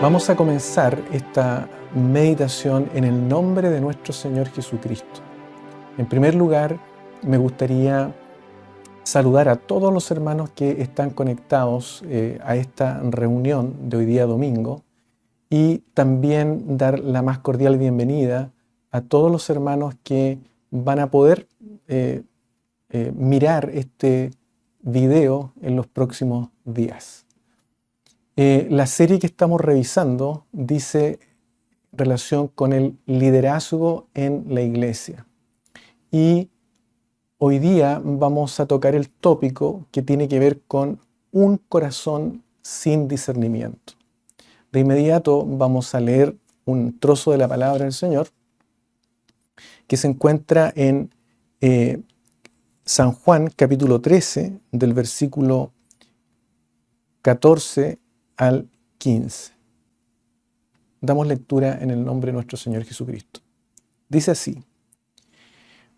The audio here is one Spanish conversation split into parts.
Vamos a comenzar esta meditación en el nombre de nuestro Señor Jesucristo. En primer lugar, me gustaría saludar a todos los hermanos que están conectados a esta reunión de hoy día domingo y también dar la más cordial bienvenida a todos los hermanos que van a poder mirar este video en los próximos días. La serie que estamos revisando dice relación con el liderazgo en la iglesia. Y hoy día vamos a tocar el tópico que tiene que ver con un corazón sin discernimiento. De inmediato vamos a leer un trozo de la palabra del Señor que se encuentra en San Juan capítulo 13 del versículo 14 al 15. Damos lectura en el nombre de nuestro Señor Jesucristo. Dice así: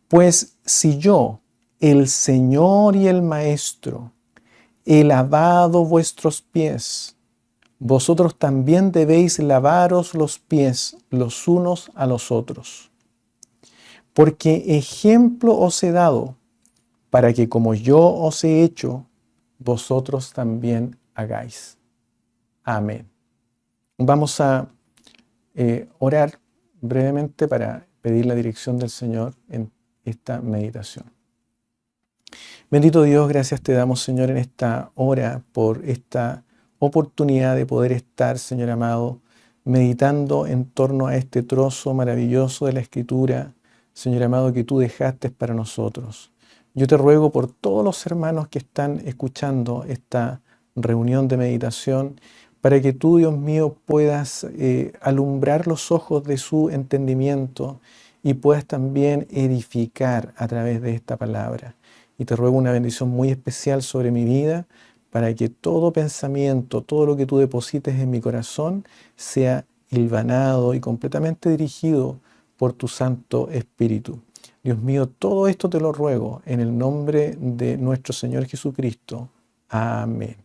Pues si yo, el Señor y el Maestro, he lavado vuestros pies, vosotros también debéis lavaros los pies los unos a los otros. Porque ejemplo os he dado, para que como yo os he hecho, vosotros también hagáis. Amén. Vamos a orar brevemente para pedir la dirección del Señor en esta meditación. Bendito Dios, gracias te damos, Señor, en esta hora por esta oportunidad de poder estar, Señor amado, meditando en torno a este trozo maravilloso de la Escritura, Señor amado, que tú dejaste para nosotros. Yo te ruego por todos los hermanos que están escuchando esta reunión de meditación, para que tú, Dios mío, puedas alumbrar los ojos de su entendimiento y puedas también edificar a través de esta palabra. Y te ruego una bendición muy especial sobre mi vida, para que todo pensamiento, todo lo que tú deposites en mi corazón, sea hilvanado y completamente dirigido por tu Santo Espíritu. Dios mío, todo esto te lo ruego en el nombre de nuestro Señor Jesucristo. Amén.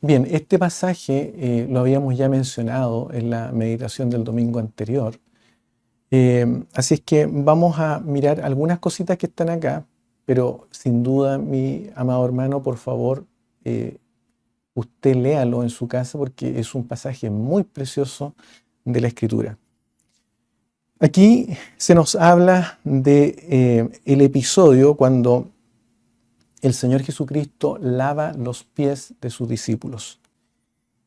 Bien, este pasaje lo habíamos ya mencionado en la meditación del domingo anterior. Así es que vamos a mirar algunas cositas que están acá, pero sin duda, mi amado hermano, por favor, usted léalo en su casa porque es un pasaje muy precioso de la Escritura. Aquí se nos habla de el episodio cuando el Señor Jesucristo lava los pies de sus discípulos.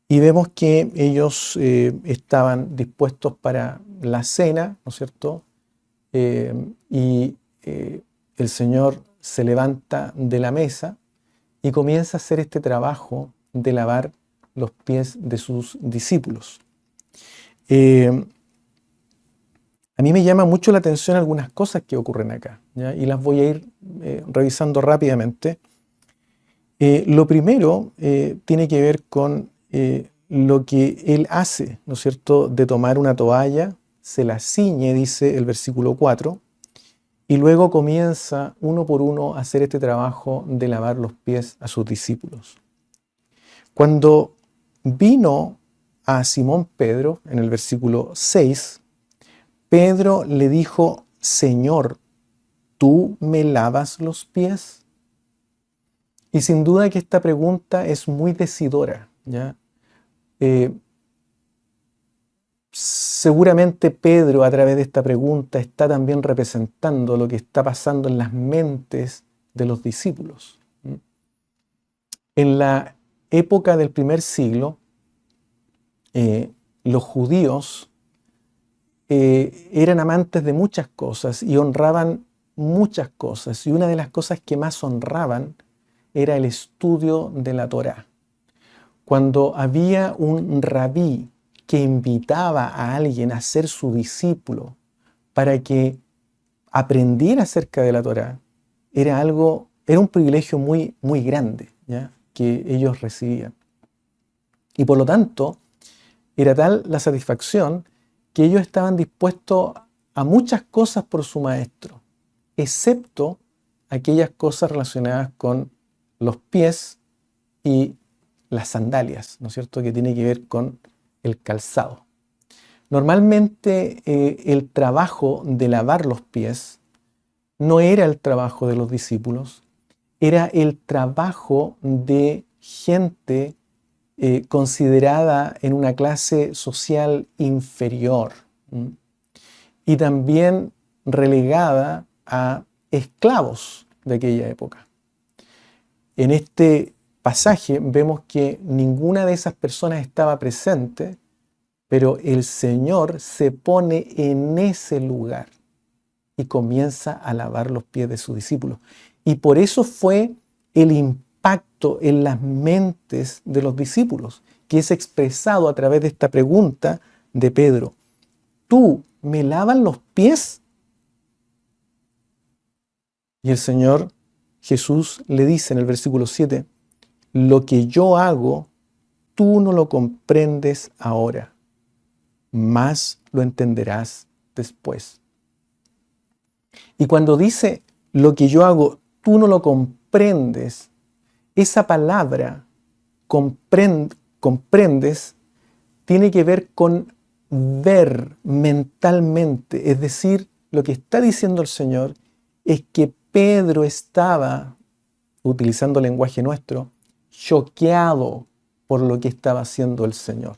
Y vemos que ellos estaban dispuestos para la cena, ¿no es cierto? Y el Señor se levanta de la mesa y comienza a hacer este trabajo de lavar los pies de sus discípulos. A mí me llama mucho la atención algunas cosas que ocurren acá, ¿ya? Y las voy a ir revisando rápidamente. Lo primero tiene que ver con lo que él hace, ¿no es cierto?, de tomar una toalla, se la ciñe, dice el versículo 4, y luego comienza uno por uno a hacer este trabajo de lavar los pies a sus discípulos. Cuando vino a Simón Pedro, en el versículo 6, Pedro le dijo: Señor, ¿tú me lavas los pies? Y sin duda que esta pregunta es muy decidora, ¿ya? Seguramente Pedro, a través de esta pregunta, está también representando lo que está pasando en las mentes de los discípulos. En la época del primer siglo, los judíos eran amantes de muchas cosas y honraban muchas cosas. Y una de las cosas que más honraban era el estudio de la Torá. Cuando había un rabí que invitaba a alguien a ser su discípulo para que aprendiera acerca de la Torá, era un privilegio muy, muy grande, ¿ya?, que ellos recibían. Y por lo tanto, era tal la satisfacción que ellos estaban dispuestos a muchas cosas por su maestro, excepto aquellas cosas relacionadas con los pies y las sandalias, ¿no es cierto?, que tiene que ver con el calzado. Normalmente el trabajo de lavar los pies no era el trabajo de los discípulos, era el trabajo de gente considerada en una clase social inferior, y también relegada a esclavos de aquella época. En este pasaje vemos que ninguna de esas personas estaba presente, pero el Señor se pone en ese lugar y comienza a lavar los pies de sus discípulos. Y por eso fue el impacto en las mentes de los discípulos, que es expresado a través de esta pregunta de Pedro. ¿Tú me lavas los pies? Y el Señor Jesús le dice en el versículo 7, lo que yo hago, tú no lo comprendes ahora, mas lo entenderás después. Y cuando dice, lo que yo hago, tú no lo comprendes, esa palabra, comprendes, tiene que ver con ver mentalmente. Es decir, lo que está diciendo el Señor es que Pedro estaba, utilizando lenguaje nuestro, choqueado por lo que estaba haciendo el Señor.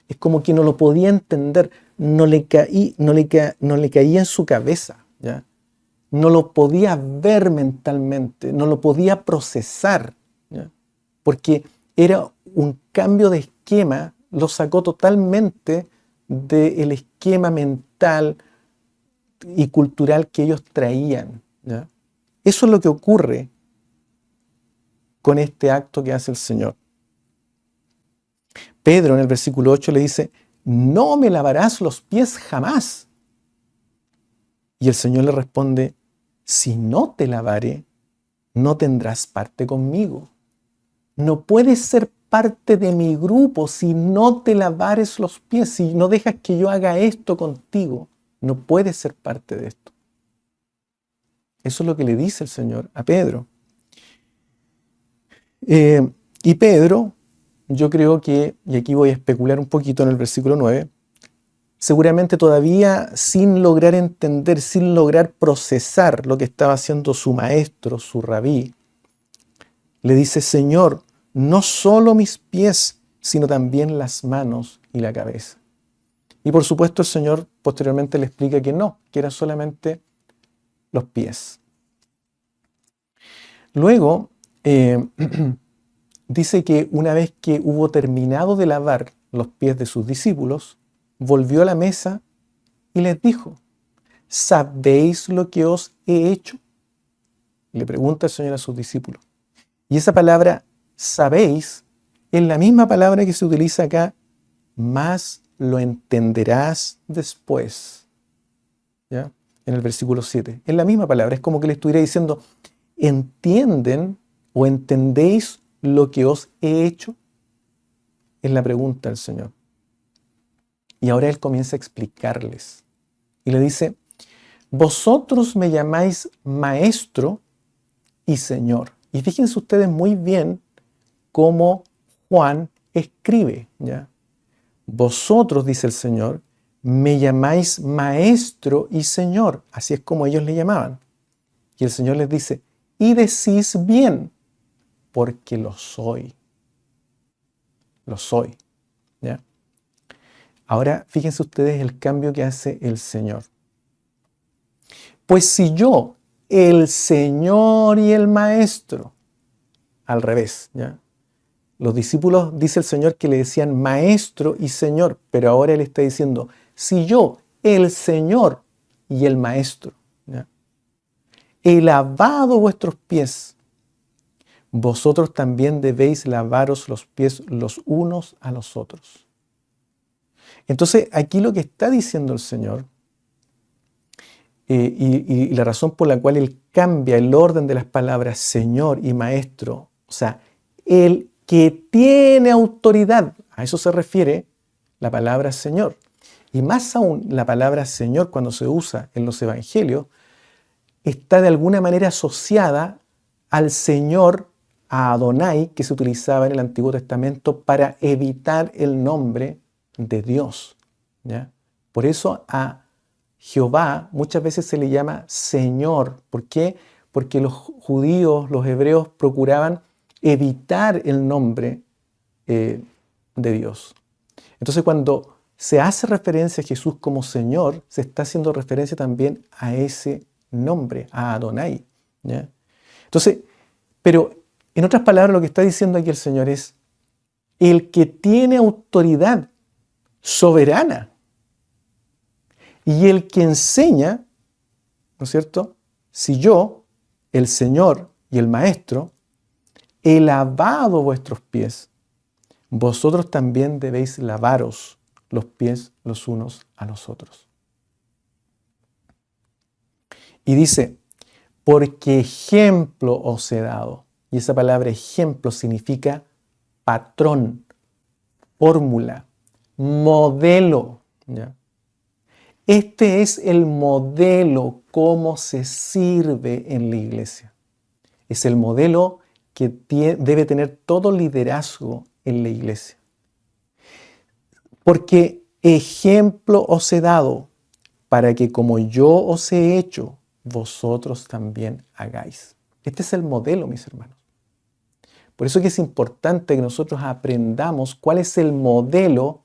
Es como que no lo podía entender, no le caía en su cabeza, ¿ya? No lo podía ver mentalmente, no lo podía procesar, ¿ya? Porque era un cambio de esquema, lo sacó totalmente del esquema mental y cultural que ellos traían, ¿ya? Eso es lo que ocurre con este acto que hace el Señor. Pedro en el versículo 8 le dice, no me lavarás los pies jamás. Y el Señor le responde, si no te lavare, no tendrás parte conmigo. No puedes ser parte de mi grupo si no te lavares los pies, si no dejas que yo haga esto contigo. No puedes ser parte de esto. Eso es lo que le dice el Señor a Pedro. Y Pedro, yo creo que, y aquí voy a especular un poquito en el versículo 9, seguramente todavía sin lograr entender, sin lograr procesar lo que estaba haciendo su maestro, su rabí, le dice, Señor, no solo mis pies, sino también las manos y la cabeza. Y por supuesto el Señor posteriormente le explica que no, que eran solamente los pies. Luego, dice que una vez que hubo terminado de lavar los pies de sus discípulos, volvió a la mesa y les dijo, ¿sabéis lo que os he hecho? Le pregunta el Señor a sus discípulos. Y esa palabra, sabéis, es la misma palabra que se utiliza acá, mas lo entenderás después. ¿Ya? En el versículo 7. Es la misma palabra, es como que le estuviera diciendo, ¿entienden o entendéis lo que os he hecho? Es la pregunta del Señor. Y ahora Él comienza a explicarles. Y le dice, vosotros me llamáis maestro y Señor. Y fíjense ustedes muy bien cómo Juan escribe, ¿ya? Vosotros, dice el Señor, me llamáis maestro y Señor. Así es como ellos le llamaban. Y el Señor les dice, y decís bien, porque lo soy. Lo soy, ¿ya? Ahora, fíjense ustedes el cambio que hace el Señor. Pues si yo, el Señor y el Maestro, al revés, ¿ya? Los discípulos, dice el Señor, que le decían Maestro y Señor, pero ahora Él está diciendo, si yo, el Señor y el Maestro, ¿ya? He lavado vuestros pies, vosotros también debéis lavaros los pies los unos a los otros. Entonces, aquí lo que está diciendo el Señor, y la razón por la cual Él cambia el orden de las palabras Señor y Maestro, o sea, el que tiene autoridad A eso se refiere la palabra Señor. Y más aún, la palabra Señor, cuando se usa en los evangelios, está de alguna manera asociada al Señor, a Adonai, que se utilizaba en el Antiguo Testamento para evitar el nombre de Dios, ¿ya? Por eso a Jehová muchas veces se le llama Señor. ¿Por qué? Porque los judíos, los hebreos, procuraban evitar el nombre de Dios. Entonces, cuando se hace referencia a Jesús como Señor, se está haciendo referencia también a ese nombre, a Adonai, ¿ya? Entonces, pero en otras palabras, lo que está diciendo aquí el Señor es el que tiene autoridad soberana y el que enseña, ¿no es cierto? Si yo, el Señor y el Maestro, he lavado vuestros pies, vosotros también debéis lavaros los pies los unos a los otros. Y dice, porque ejemplo os he dado. Y esa palabra ejemplo significa patrón, fórmula, modelo, ¿ya? Este es el modelo cómo se sirve en la iglesia. Es el modelo que debe tener todo liderazgo en la iglesia. Porque ejemplo os he dado para que como yo os he hecho, vosotros también hagáis. Este es el modelo, mis hermanos. Por eso que es importante que nosotros aprendamos cuál es el modelo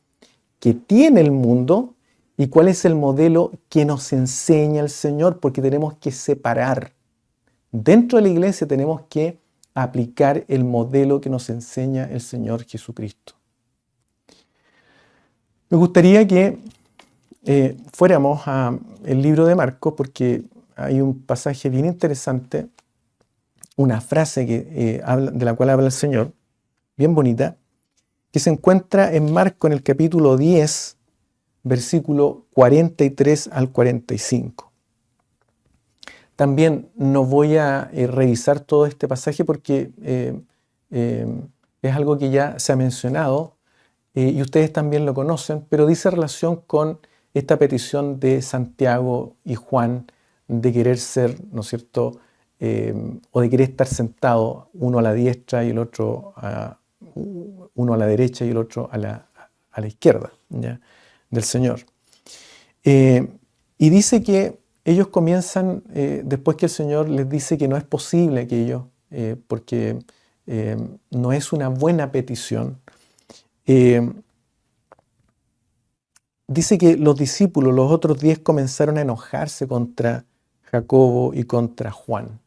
que tiene el mundo y cuál es el modelo que nos enseña el Señor, porque tenemos que separar. Dentro de la iglesia tenemos que aplicar el modelo que nos enseña el Señor Jesucristo. Me gustaría que fuéramos al libro de Marcos, porque hay un pasaje bien interesante, una frase de la cual habla el Señor, bien bonita, que se encuentra en Marcos en el capítulo 10, versículo 43 al 45. También no voy a revisar todo este pasaje porque es algo que ya se ha mencionado y ustedes también lo conocen, pero dice relación con esta petición de Santiago y Juan de querer ser, ¿no es cierto?, o de querer estar sentado uno a la diestra y el otro uno a la derecha y el otro a la izquierda, ¿ya?, del Señor. Y dice que ellos comienzan, después que el Señor les dice que no es posible aquello, porque no es una buena petición, dice que los discípulos, los otros 10, comenzaron a enojarse contra Jacobo y contra Juan.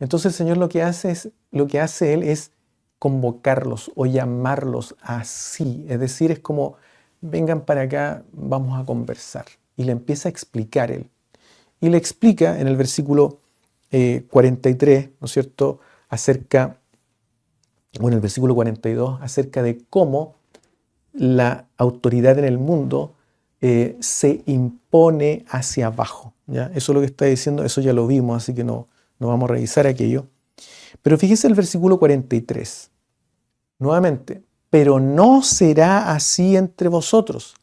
Entonces el Señor lo que hace Él es convocarlos o llamarlos así. Es decir, es como, vengan para acá, vamos a conversar. Y le empieza a explicar Él. Y le explica en el versículo 43, ¿no es cierto?, en el versículo 42, acerca de cómo la autoridad en el mundo se impone hacia abajo, ¿ya? Eso es lo que está diciendo, eso ya lo vimos, así que no vamos a revisar aquello. Pero fíjese el versículo 43, nuevamente, pero no será así entre vosotros,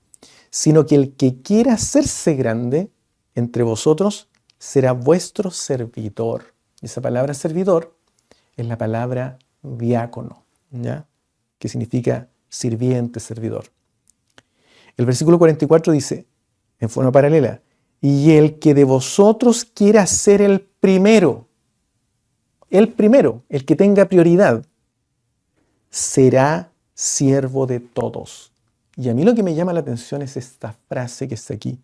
sino que el que quiera hacerse grande entre vosotros será vuestro servidor. Esa palabra servidor es la palabra diácono, ¿ya?, que significa sirviente, servidor. El versículo 44 dice, en forma paralela, y el que de vosotros quiera ser el primero, el que tenga prioridad, será siervo de todos. Y a mí lo que me llama la atención es esta frase que está aquí,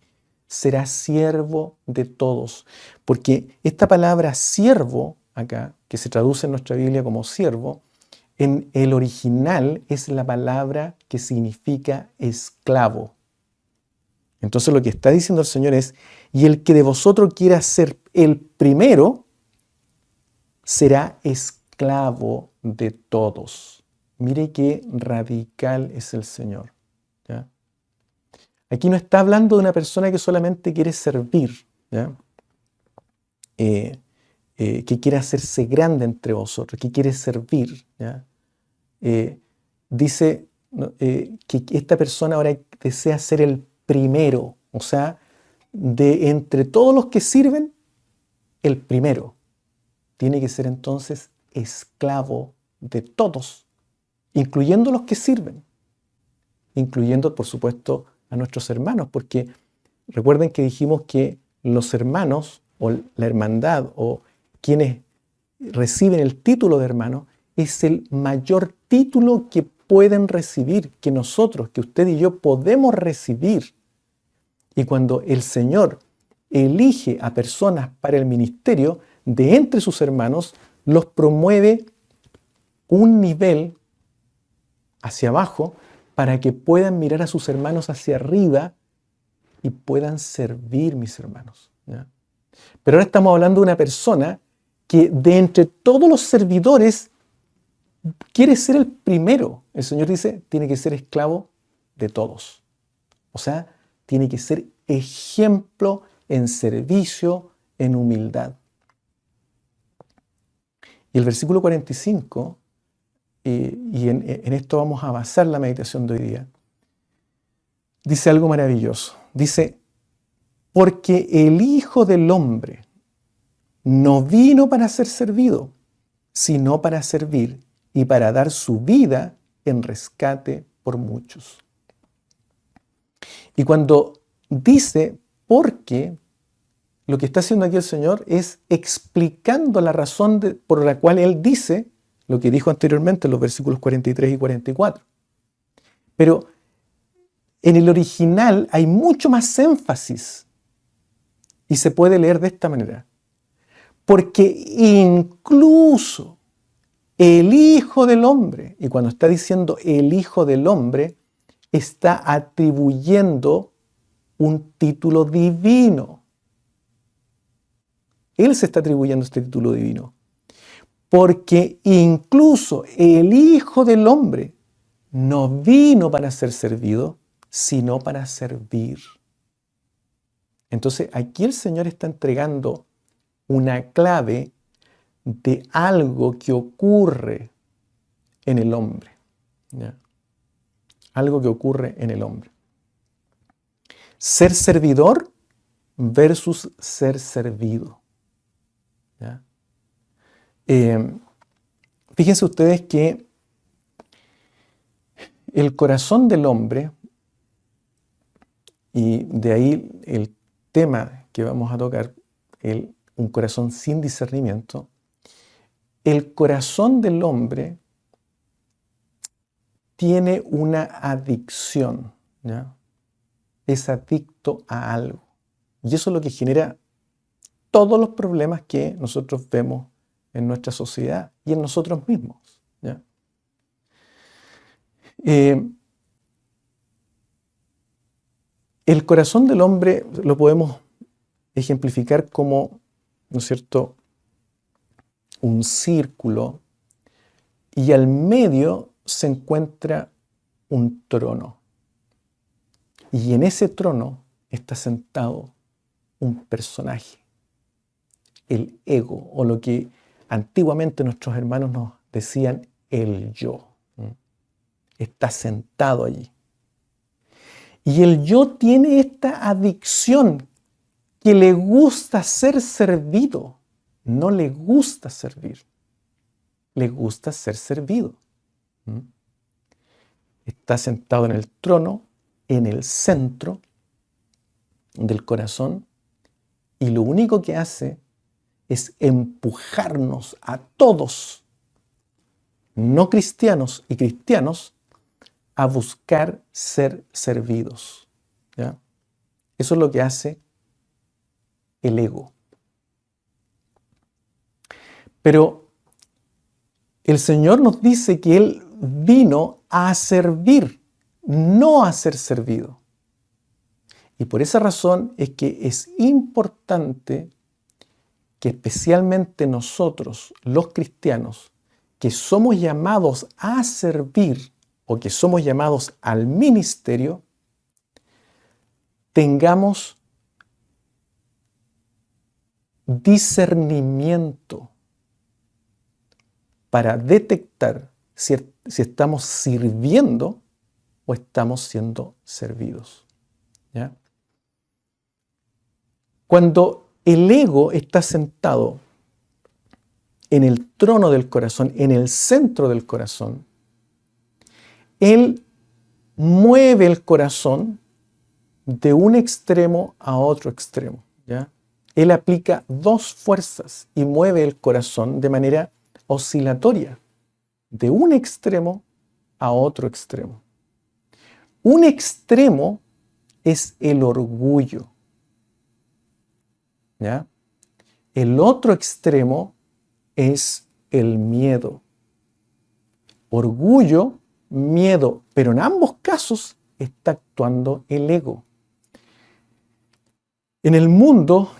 será siervo de todos. Porque esta palabra siervo, acá, que se traduce en nuestra Biblia como siervo, en el original es la palabra que significa esclavo. Entonces lo que está diciendo el Señor es, y el que de vosotros quiera ser el primero, será esclavo de todos. Mire qué radical es el Señor, ¿ya? Aquí no está hablando de una persona que solamente quiere servir, ¿ya?, que quiere hacerse grande entre vosotros, que quiere servir, ¿ya? Dice ¿no? Que esta persona ahora desea ser el primero, o sea, de entre todos los que sirven, el primero. Tiene que ser entonces esclavo de todos, incluyendo los que sirven, incluyendo, por supuesto, a nuestros hermanos, porque recuerden que dijimos que los hermanos o la hermandad o quienes reciben el título de hermano es el mayor título que pueden recibir, que nosotros, que usted y yo podemos recibir. Y cuando el Señor elige a personas para el ministerio, de entre sus hermanos, los promueve un nivel hacia abajo para que puedan mirar a sus hermanos hacia arriba y puedan servir, mis hermanos, ¿ya? Pero ahora estamos hablando de una persona que de entre todos los servidores quiere ser el primero. El Señor dice, tiene que ser esclavo de todos. O sea, tiene que ser ejemplo en servicio, en humildad. Y el versículo 45, y en esto vamos a basar la meditación de hoy día, dice algo maravilloso. Dice, porque el Hijo del Hombre no vino para ser servido, sino para servir y para dar su vida en rescate por muchos. Y cuando dice porque, lo que está haciendo aquí el Señor es explicando la razón por la cual Él dice lo que dijo anteriormente en los versículos 43 y 44. Pero en el original hay mucho más énfasis y se puede leer de esta manera. Porque incluso el Hijo del Hombre, y cuando está diciendo el Hijo del Hombre, está atribuyendo un título divino. Él se está atribuyendo este título divino. Porque incluso el Hijo del Hombre no vino para ser servido, sino para servir. Entonces aquí el Señor está entregando una clave de algo que ocurre en el hombre, ¿ya? Algo que ocurre en el hombre. Ser servidor versus ser servido, ¿ya? Fíjense ustedes que el corazón del hombre, y de ahí el tema que vamos a tocar, un corazón sin discernimiento, el corazón del hombre tiene una adicción, ¿ya? Es adicto a algo. Y eso es lo que genera todos los problemas que nosotros vemos en nuestra sociedad y en nosotros mismos, ¿ya? El corazón del hombre lo podemos ejemplificar como, ¿no es cierto?, un círculo, y al medio se encuentra un trono. Y en ese trono está sentado un personaje, el ego, o lo que antiguamente nuestros hermanos nos decían, el yo. Está sentado allí. Y el yo tiene esta adicción que le gusta ser servido. No le gusta servir. Le gusta ser servido. Está sentado en el trono, en el centro del corazón, y lo único que hace es empujarnos a todos, no cristianos y cristianos, a buscar ser servidos, ¿ya? Eso es lo que hace el ego. Pero el Señor nos dice que Él vino a servir, no a ser servido. Y por esa razón es que es importante que especialmente nosotros, los cristianos, que somos llamados a servir o que somos llamados al ministerio, tengamos discernimiento para detectar si estamos sirviendo o estamos siendo servidos. ¿Ya? Cuando el ego está sentado en el trono del corazón, en el centro del corazón, él mueve el corazón de un extremo a otro extremo. ¿Ya? Él aplica dos fuerzas y mueve el corazón de manera oscilatoria, de un extremo a otro extremo. Un extremo es el orgullo. ¿Ya? El otro extremo es el miedo. Orgullo, miedo, pero en ambos casos está actuando el ego. En el mundo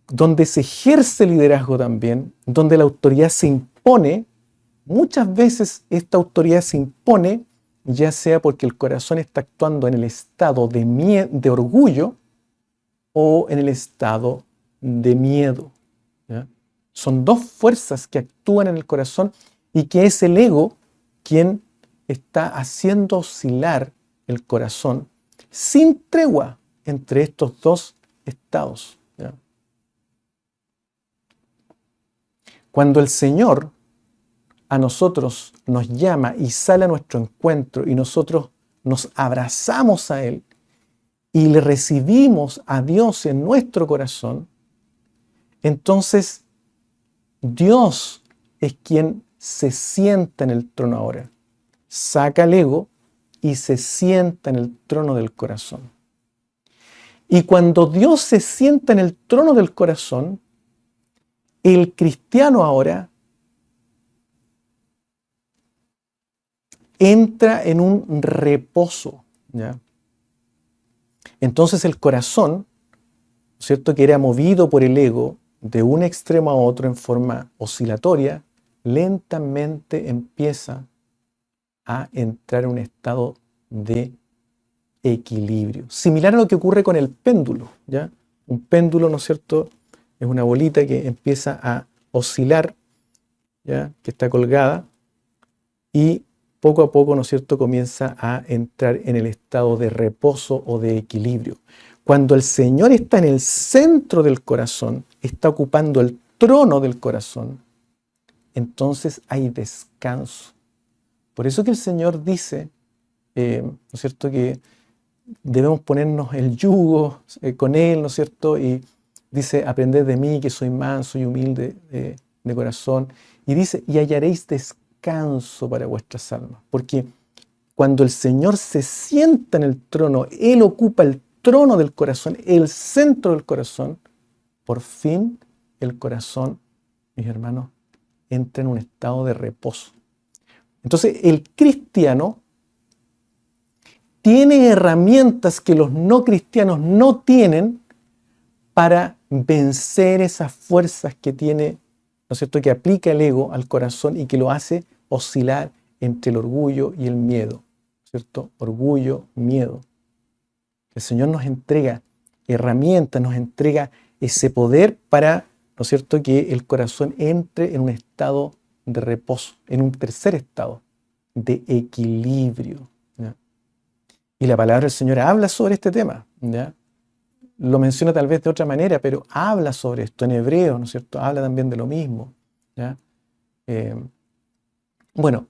donde se ejerce liderazgo también, donde la autoridad se impone, muchas veces esta autoridad se impone ya sea porque el corazón está actuando en el estado de orgullo o en el estado de miedo. ¿Ya? Son dos fuerzas que actúan en el corazón y que es el ego quien está haciendo oscilar el corazón sin tregua entre estos dos estados. ¿Ya? Cuando el Señor a nosotros nos llama y sale a nuestro encuentro y nosotros nos abrazamos a Él y le recibimos a Dios en nuestro corazón, entonces Dios es quien se sienta en el trono ahora. Saca el ego y se sienta en el trono del corazón. Y cuando Dios se sienta en el trono del corazón, el cristiano ahora entra en un reposo. ¿Ya? Entonces el corazón, ¿cierto?, que era movido por el ego de un extremo a otro en forma oscilatoria, lentamente empieza a entrar en un estado de equilibrio. Similar a lo que ocurre con el péndulo. ¿Ya? Un péndulo, ¿no es cierto?, es una bolita que empieza a oscilar, ¿ya?, que está colgada, y poco a poco, ¿no es cierto?, comienza a entrar en el estado de reposo o de equilibrio. Cuando el Señor está en el centro del corazón, está ocupando el trono del corazón, entonces hay descanso. Por eso que el Señor dice, ¿no es cierto?, que debemos ponernos el yugo con Él, ¿no es cierto?, y dice, aprended de mí que soy manso y humilde de corazón. Y dice, y hallaréis descanso para vuestras almas. Porque cuando el Señor se sienta en el trono, Él ocupa el trono del corazón, el centro del corazón, por fin el corazón, mis hermanos, entra en un estado de reposo. Entonces, el cristiano tiene herramientas que los no cristianos no tienen para vencer esas fuerzas que tiene, ¿no es cierto?, que aplica el ego al corazón y que lo hace oscilar entre el orgullo y el miedo, ¿cierto? Orgullo, miedo. El Señor nos entrega herramientas, nos entrega ese poder para, ¿no es cierto?, que el corazón entre en un estado de reposo, en un tercer estado, de equilibrio. ¿Ya? Y la palabra del Señor habla sobre este tema. ¿Ya? Lo menciona tal vez de otra manera, pero habla sobre esto en hebreo, ¿no es cierto? Habla también de lo mismo. ¿Ya? Bueno,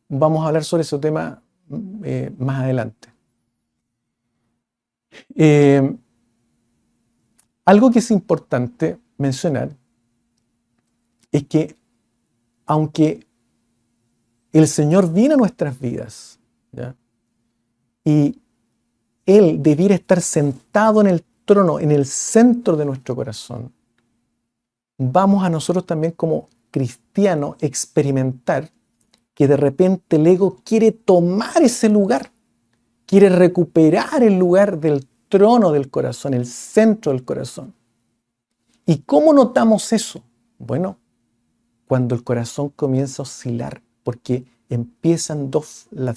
vamos a hablar sobre ese tema más adelante. Algo que es importante mencionar es que aunque el Señor viene a nuestras vidas, ¿ya?, y Él debiera estar sentado en el trono, en el centro de nuestro corazón, vamos a nosotros también como cristianos experimentar que de repente el ego quiere tomar ese lugar, quiere recuperar el lugar del trono del corazón, el centro del corazón. ¿Y cómo notamos eso? Bueno, cuando el corazón comienza a oscilar, porque empiezan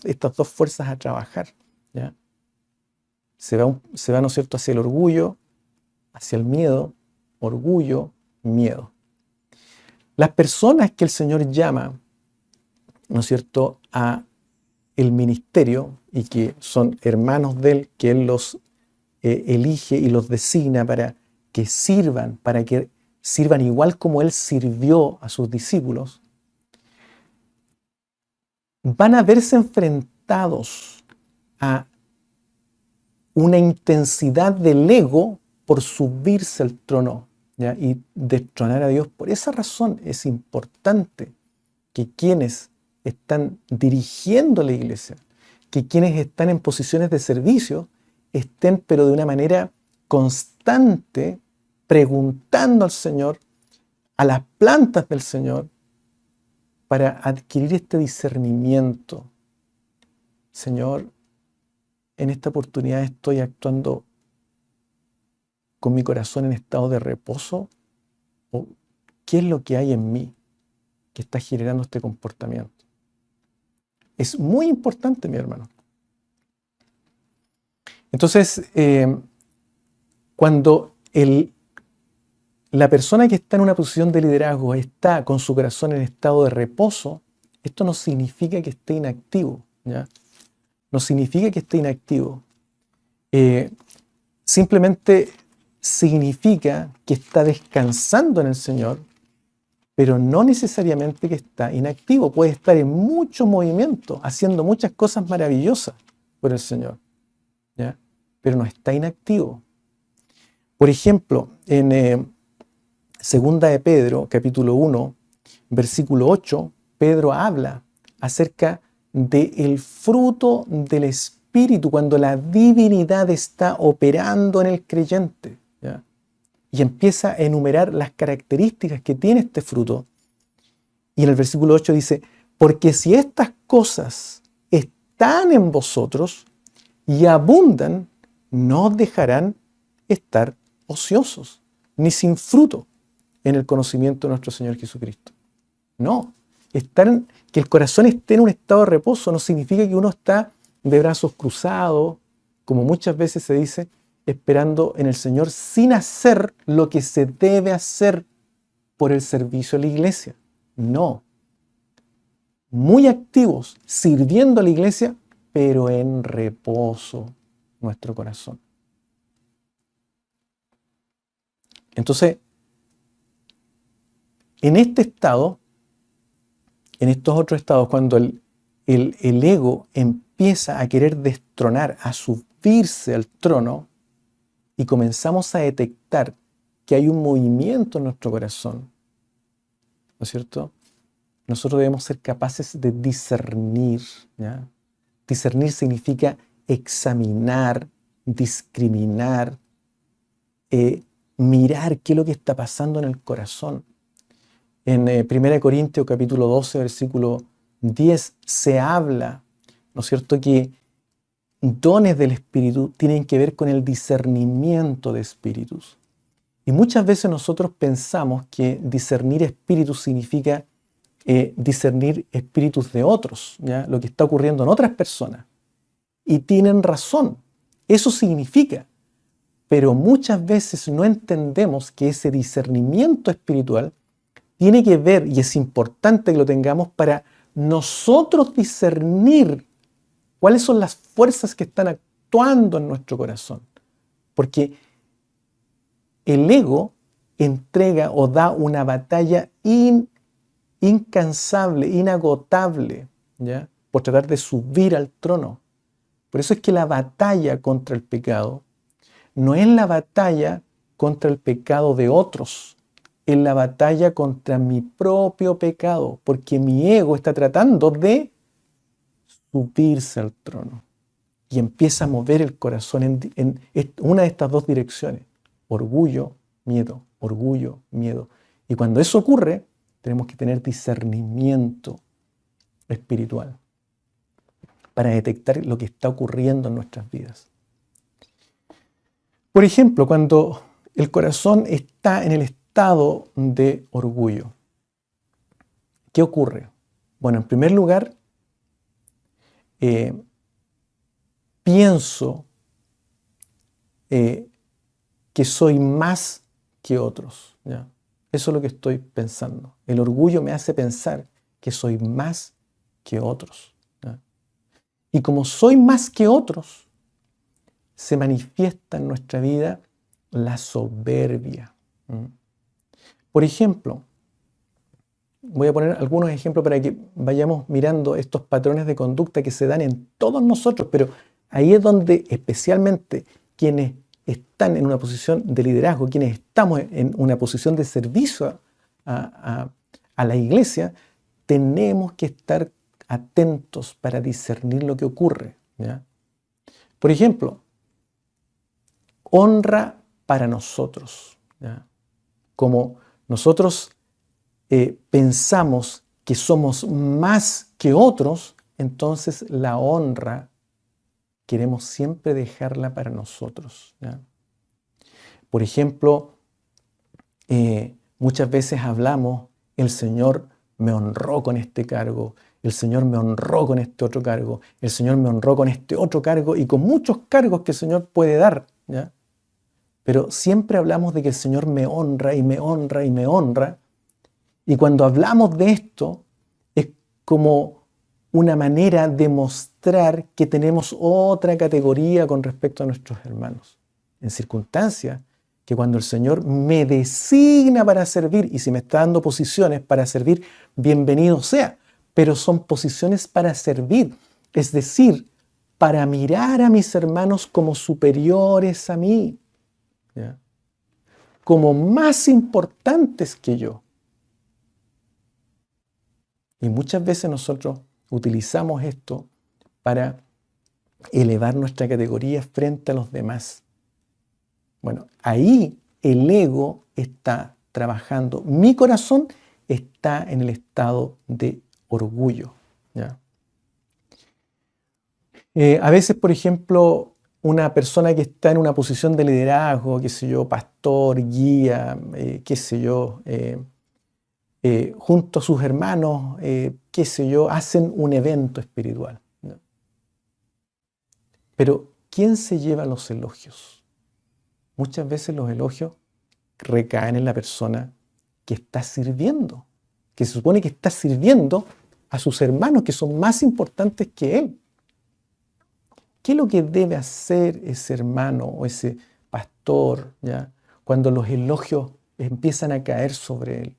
estas dos fuerzas a trabajar. ¿Ya? Se va, ¿no es cierto?, hacia el orgullo, hacia el miedo, orgullo, miedo. Las personas que el Señor llama, ¿no es cierto?, a el ministerio y que son hermanos de Él, que Él los elige y los designa para que sirvan igual como Él sirvió a sus discípulos, van a verse enfrentados a una intensidad del ego por subirse al trono, ¿ya? Y destronar a Dios. Por esa razón es importante que quienes están dirigiendo la iglesia, que quienes están en posiciones de servicio, estén pero de una manera constante preguntando al Señor, a las plantas del Señor, para adquirir este discernimiento. Señor, en esta oportunidad estoy actuando con mi corazón en estado de reposo, o qué es lo que hay en mí que está generando este comportamiento. Es muy importante, mi hermano. Entonces, cuando la persona que está en una posición de liderazgo está con su corazón en estado de reposo, esto no significa que esté inactivo, ¿ya? No significa que esté inactivo. Simplemente significa que está descansando en el Señor, pero no necesariamente que está inactivo. Puede estar en mucho movimiento, haciendo muchas cosas maravillosas por el Señor, ¿ya? Pero no está inactivo. Por ejemplo, en Segunda de Pedro, capítulo 1, versículo 8, Pedro habla acerca del fruto del Espíritu cuando la divinidad está operando en el creyente, ¿ya? Y empieza a enumerar las características que tiene este fruto. Y en el versículo 8 dice, porque si estas cosas están en vosotros y abundan, no os dejarán estar ociosos, ni sin fruto en el conocimiento de nuestro Señor Jesucristo. No, que el corazón esté en un estado de reposo no significa que uno está de brazos cruzados, como muchas veces se dice, esperando en el Señor sin hacer lo que se debe hacer por el servicio a la iglesia. No. Muy activos, sirviendo a la iglesia, pero en reposo nuestro corazón. Entonces, en este estado, en estos otros estados, cuando el ego empieza a querer destronar, a subirse al trono, y comenzamos a detectar que hay un movimiento en nuestro corazón, ¿no es cierto? Nosotros debemos ser capaces de discernir, ¿ya? Discernir significa examinar, discriminar, mirar qué es lo que está pasando en el corazón. En 1 Corintios capítulo 12, versículo 10, se habla, ¿no es cierto?, que dones del Espíritu tienen que ver con el discernimiento de espíritus. Y muchas veces nosotros pensamos que discernir espíritus significa discernir espíritus de otros, ¿ya? Lo que está ocurriendo en otras personas. Y tienen razón, eso significa. Pero muchas veces no entendemos que ese discernimiento espiritual tiene que ver, y es importante que lo tengamos para nosotros discernir cuáles son las fuerzas que están actuando en nuestro corazón. Porque el ego entrega o da una batalla incansable, inagotable, ¿ya?, por tratar de subir al trono. Por eso es que la batalla contra el pecado no es la batalla contra el pecado de otros, es la batalla contra mi propio pecado, porque mi ego está tratando de subirse al trono y empieza a mover el corazón en una de estas dos direcciones: orgullo, miedo, orgullo, miedo. Y cuando eso ocurre, tenemos que tener discernimiento espiritual para detectar lo que está ocurriendo en nuestras vidas. Por ejemplo, cuando el corazón está en el estado de orgullo, ¿qué ocurre? Bueno, en primer lugar, pienso que soy más que otros, ¿ya? Eso es lo que estoy pensando. El orgullo me hace pensar que soy más que otros, ¿ya? Y como soy más que otros, se manifiesta en nuestra vida la soberbia. Por ejemplo, voy a poner algunos ejemplos para que vayamos mirando estos patrones de conducta que se dan en todos nosotros, pero ahí es donde especialmente quienes están en una posición de liderazgo, quienes estamos en una posición de servicio a la iglesia, tenemos que estar atentos para discernir lo que ocurre, ¿ya? Por ejemplo, honra para nosotros, ¿ya? Como nosotros pensamos que somos más que otros, entonces la honra queremos siempre dejarla para nosotros, ¿ya? Por ejemplo, muchas veces hablamos, el Señor me honró con este cargo, el Señor me honró con este otro cargo, el Señor me honró con este otro cargo y con muchos cargos que el Señor puede dar, ¿ya? Pero siempre hablamos de que el Señor me honra y me honra y me honra. Y cuando hablamos de esto, es como una manera de mostrar que tenemos otra categoría con respecto a nuestros hermanos. En circunstancias que cuando el Señor me designa para servir, y si me está dando posiciones para servir, bienvenido sea, pero son posiciones para servir, es decir, para mirar a mis hermanos como superiores a mí, ¿ya? Como más importantes que yo. Y muchas veces nosotros utilizamos esto para elevar nuestra categoría frente a los demás. Bueno, ahí el ego está trabajando. Mi corazón está en el estado de orgullo, ¿ya? A veces, por ejemplo, una persona que está en una posición de liderazgo, qué sé yo, pastor, guía, qué sé yo, junto a sus hermanos, qué sé yo, hacen un evento espiritual, ¿no? Pero, ¿quién se lleva los elogios? Muchas veces los elogios recaen en la persona que está sirviendo, que se supone que está sirviendo a sus hermanos que son más importantes que él. ¿Qué es lo que debe hacer ese hermano o ese pastor, ¿ya?, cuando los elogios empiezan a caer sobre él?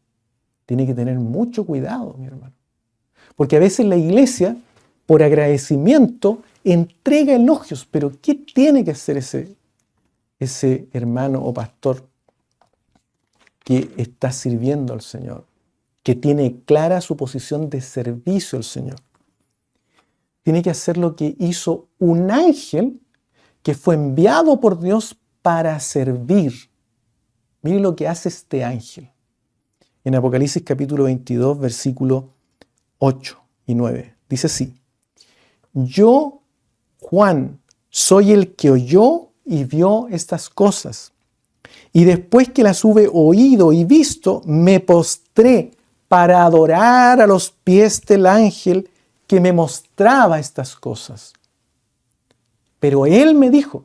Tiene que tener mucho cuidado, mi hermano. Porque a veces la iglesia, por agradecimiento, entrega elogios. Pero ¿qué tiene que hacer ese hermano o pastor que está sirviendo al Señor? Que tiene clara su posición de servicio al Señor. Tiene que hacer lo que hizo un ángel que fue enviado por Dios para servir. Mire lo que hace este ángel. En Apocalipsis capítulo 22, versículos 8 y 9. Dice así: Yo, Juan, soy el que oyó y vio estas cosas. Y después que las hube oído y visto, me postré para adorar a los pies del ángel que me mostraba estas cosas. Pero él me dijo,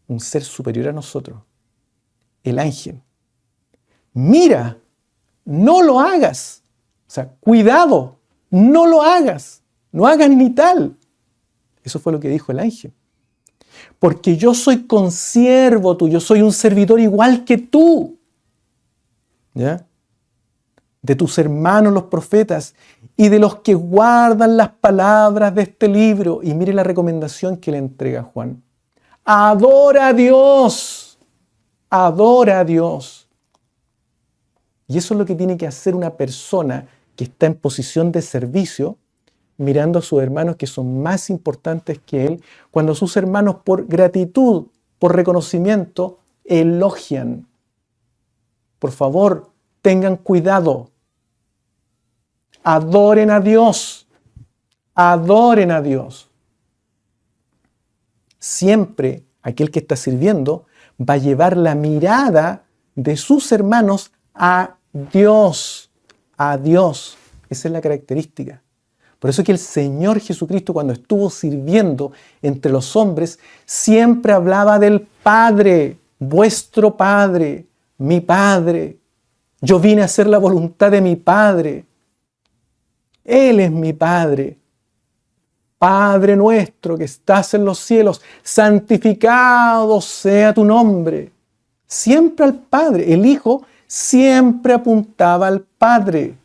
un ser superior a nosotros, el ángel: mira, no lo hagas. O sea, cuidado, no lo hagas. No hagas ni tal. Eso fue lo que dijo el ángel. Porque yo soy consiervo tuyo, soy un servidor igual que tú, ¿ya?, de tus hermanos los profetas y de los que guardan las palabras de este libro. Y mire la recomendación que le entrega Juan. Adora a Dios. Adora a Dios. Y eso es lo que tiene que hacer una persona que está en posición de servicio, mirando a sus hermanos que son más importantes que él, cuando sus hermanos, por gratitud, por reconocimiento, elogian. Por favor, tengan cuidado. Adoren a Dios. Adoren a Dios. Siempre aquel que está sirviendo va a llevar la mirada de sus hermanos a Dios. A Dios. Esa es la característica. Por eso es que el Señor Jesucristo, cuando estuvo sirviendo entre los hombres, siempre hablaba del Padre, vuestro Padre, mi Padre. Yo vine a hacer la voluntad de mi Padre. Él es mi Padre. Padre nuestro que estás en los cielos, santificado sea tu nombre. Siempre al Padre. El Hijo siempre apuntaba al Padre.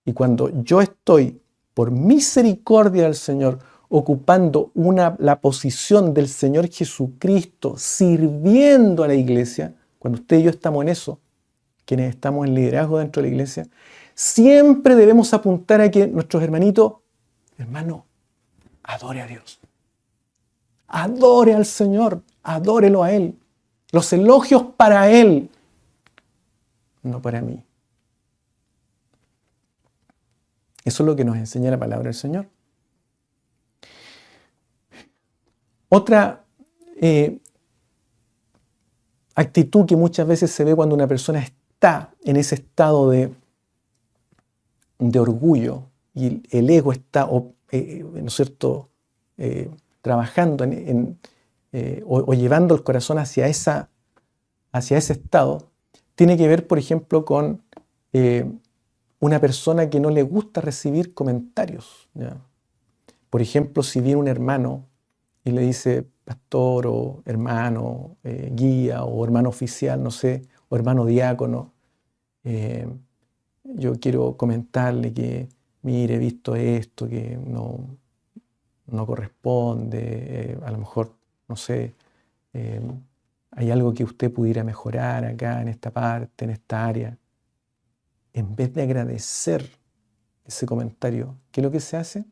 Y cuando yo estoy, por misericordia del Señor, ocupando la posición del Señor Jesucristo, sirviendo a la iglesia, cuando usted y yo estamos en eso, quienes estamos en liderazgo dentro de la iglesia, siempre debemos apuntar a que nuestros hermanitos, hermano, adore a Dios. Adore al Señor, adórelo a Él. Los elogios para Él, no para mí. Eso es lo que nos enseña la palabra del Señor. Otra actitud que muchas veces se ve cuando una persona está en ese estado de orgullo y el ego está, ¿no es cierto?, trabajando o llevando el corazón hacia ese estado, tiene que ver, por ejemplo, con una persona que no le gusta recibir comentarios, ¿ya? Por ejemplo, si viene un hermano y le dice pastor o hermano, guía o hermano oficial, no sé, o hermano diácono, yo quiero comentarle que, mire, he visto esto, que no corresponde, a lo mejor, no sé, hay algo que usted pudiera mejorar acá, en esta parte, en esta área. En vez de agradecer ese comentario, ¿qué es lo que se hace?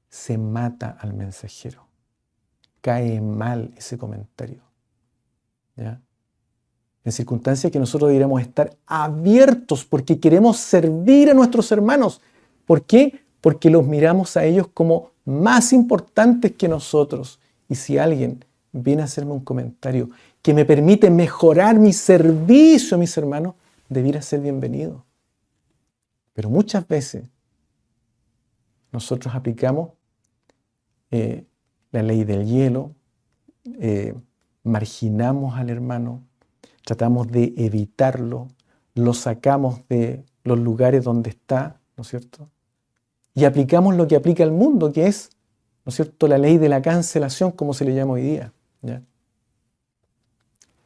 Se mata al mensajero. Cae mal ese comentario, ¿ya? En circunstancias que nosotros deberíamos estar abiertos porque queremos servir a nuestros hermanos. ¿Por qué? Porque los miramos a ellos como más importantes que nosotros. Y si alguien viene a hacerme un comentario que me permite mejorar mi servicio a mis hermanos, debiera ser bienvenido. Pero muchas veces nosotros aplicamos la ley del hielo, marginamos al hermano, tratamos de evitarlo, lo sacamos de los lugares donde está, ¿no es cierto? Y aplicamos lo que aplica el mundo, que es, ¿no es cierto?, la ley de la cancelación, como se le llama hoy día, ¿ya?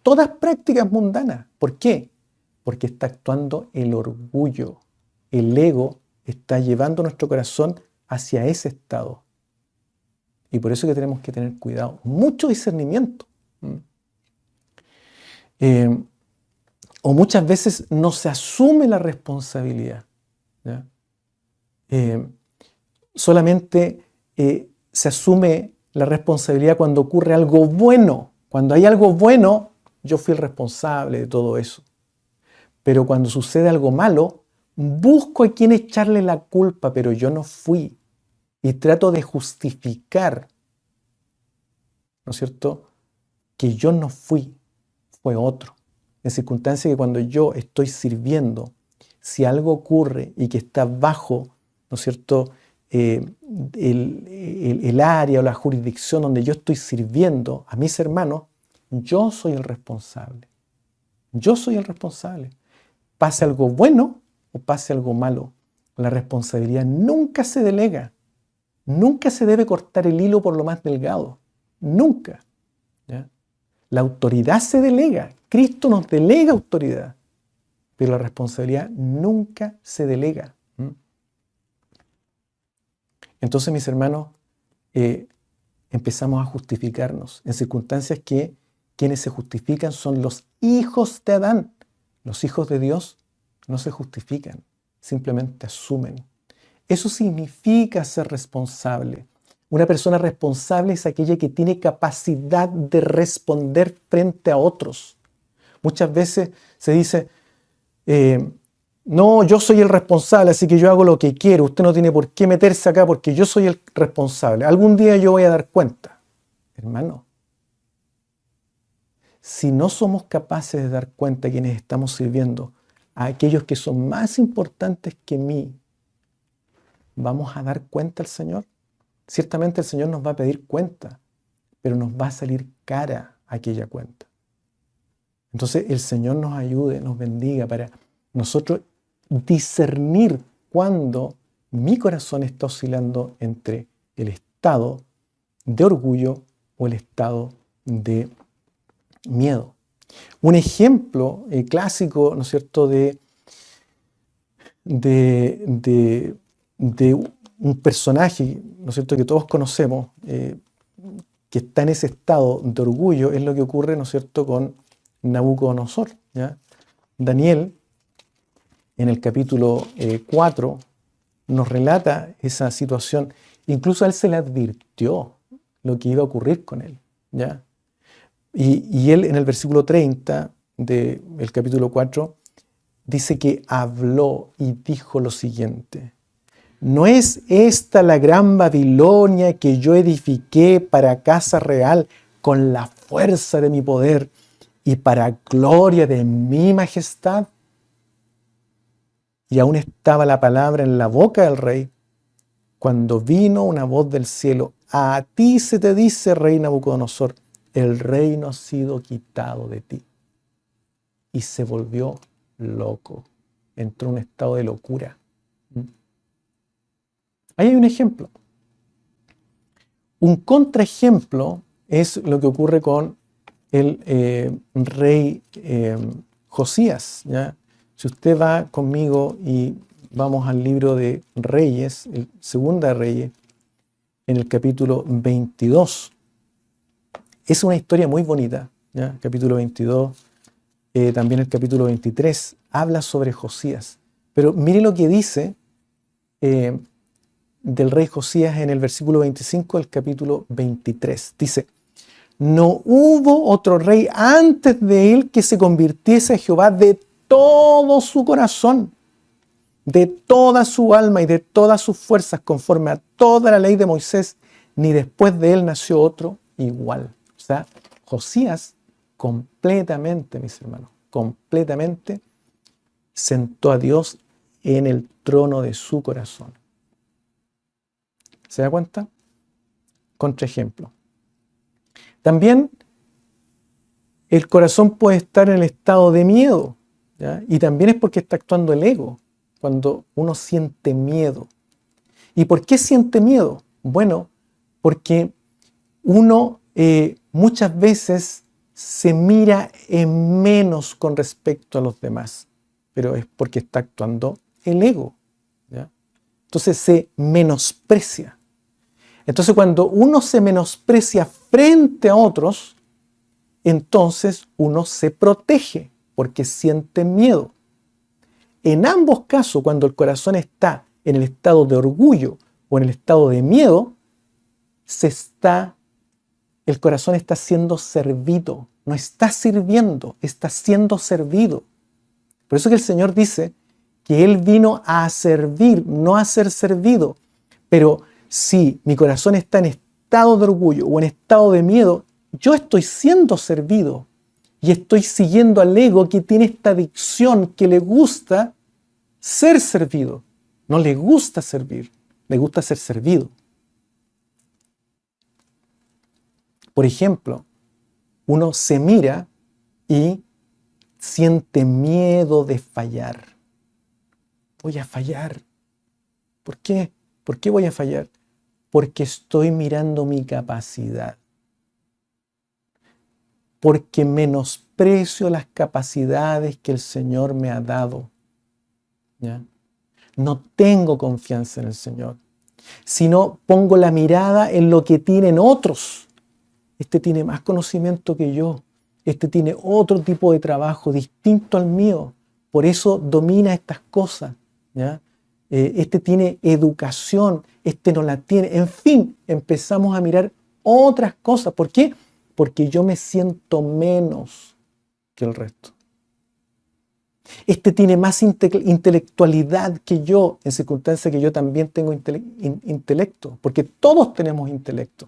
Todas prácticas mundanas. ¿Por qué? Porque está actuando el orgullo. El ego está llevando nuestro corazón hacia ese estado. Y por eso que tenemos que tener cuidado, mucho discernimiento. O muchas veces no se asume la responsabilidad, ¿ya? Solamente se asume la responsabilidad cuando ocurre algo bueno. Cuando hay algo bueno, yo fui el responsable de todo eso. Pero cuando sucede algo malo, busco a quien echarle la culpa, pero yo no fui. Y trato de justificar, ¿no es cierto?, que yo no fui, fue otro. En circunstancias que cuando yo estoy sirviendo, si algo ocurre y que está bajo, ¿no es cierto?, el área o la jurisdicción donde yo estoy sirviendo a mis hermanos, yo soy el responsable. Yo soy el responsable. Pase algo bueno o pase algo malo, la responsabilidad nunca se delega. Nunca se debe cortar el hilo por lo más delgado. Nunca, ¿ya? La autoridad se delega. Cristo nos delega autoridad. Pero la responsabilidad nunca se delega. Entonces, mis hermanos, empezamos a justificarnos en circunstancias que quienes se justifican son los hijos de Adán. Los hijos de Dios no se justifican, simplemente asumen. Eso significa ser responsable. Una persona responsable es aquella que tiene capacidad de responder frente a otros. Muchas veces se dice, no, yo soy el responsable, así que yo hago lo que quiero. Usted no tiene por qué meterse acá porque yo soy el responsable. Algún día yo voy a dar cuenta. Hermano, si no somos capaces de dar cuenta a quienes estamos sirviendo, a aquellos que son más importantes que mí, ¿vamos a dar cuenta al Señor? Ciertamente el Señor nos va a pedir cuenta, pero nos va a salir cara aquella cuenta. Entonces el Señor nos ayude, nos bendiga para nosotros discernir cuándo mi corazón está oscilando entre el estado de orgullo o el estado de miedo. Un ejemplo clásico, ¿no es cierto?, de un personaje, ¿no es cierto?, que todos conocemos, que está en ese estado de orgullo, es lo que ocurre, ¿no es cierto?, con Nabucodonosor, ¿ya? Daniel, en el capítulo 4, nos relata esa situación. Incluso a él se le advirtió lo que iba a ocurrir con él, ¿ya? Y él, en el versículo 30 del capítulo 4, dice que habló y dijo lo siguiente: ¿no es esta la gran Babilonia que yo edifiqué para casa real con la fuerza de mi poder y para gloria de mi majestad? Y aún estaba la palabra en la boca del rey, cuando vino una voz del cielo: a ti se te dice, rey Nabucodonosor, el reino ha sido quitado de ti. Y se volvió loco, entró en un estado de locura. Ahí hay un ejemplo. Un contraejemplo es lo que ocurre con el rey Josías, ¿ya? Si usted va conmigo y vamos al libro de Reyes, el Segunda de Reyes, en el capítulo 22. Es una historia muy bonita, ¿ya? Capítulo 22, también el capítulo 23, habla sobre Josías. Pero mire lo que dice del rey Josías en el versículo 25 del capítulo 23. Dice: no hubo otro rey antes de él que se convirtiese a Jehová de todo su corazón, de toda su alma y de todas sus fuerzas, conforme a toda la ley de Moisés, ni después de él nació otro igual. O sea, Josías completamente, mis hermanos, completamente sentó a Dios en el trono de su corazón. ¿Se da cuenta? Contraejemplo. También el corazón puede estar en el estado de miedo, ¿ya? Y también es porque está actuando el ego, cuando uno siente miedo. ¿Y por qué siente miedo? Bueno, porque uno muchas veces se mira en menos con respecto a los demás, pero es porque está actuando el ego, ¿ya? Entonces se menosprecia. Entonces cuando uno se menosprecia frente a otros, entonces uno se protege porque siente miedo. En ambos casos, cuando el corazón está en el estado de orgullo o en el estado de miedo, el corazón está siendo servido. No está sirviendo, está siendo servido. Por eso que el Señor dice que Él vino a servir, no a ser servido. Pero si mi corazón está en estado de orgullo o en estado de miedo, yo estoy siendo servido y estoy siguiendo al ego que tiene esta adicción, que le gusta ser servido. No le gusta servir, le gusta ser servido. Por ejemplo, uno se mira y siente miedo de fallar. Voy a fallar. ¿Por qué? ¿Por qué voy a fallar? Porque estoy mirando mi capacidad. Porque menosprecio las capacidades que el Señor me ha dado, ¿ya? No tengo confianza en el Señor, sino pongo la mirada en lo que tienen otros. Este tiene más conocimiento que yo. Este tiene otro tipo de trabajo distinto al mío. Por eso domina estas cosas, ¿ya? Este tiene educación, este no la tiene. En fin, empezamos a mirar otras cosas. ¿Por qué? Porque yo me siento menos que el resto. Este tiene más intelectualidad que yo, en circunstancia que yo también tengo intelecto, porque todos tenemos intelecto.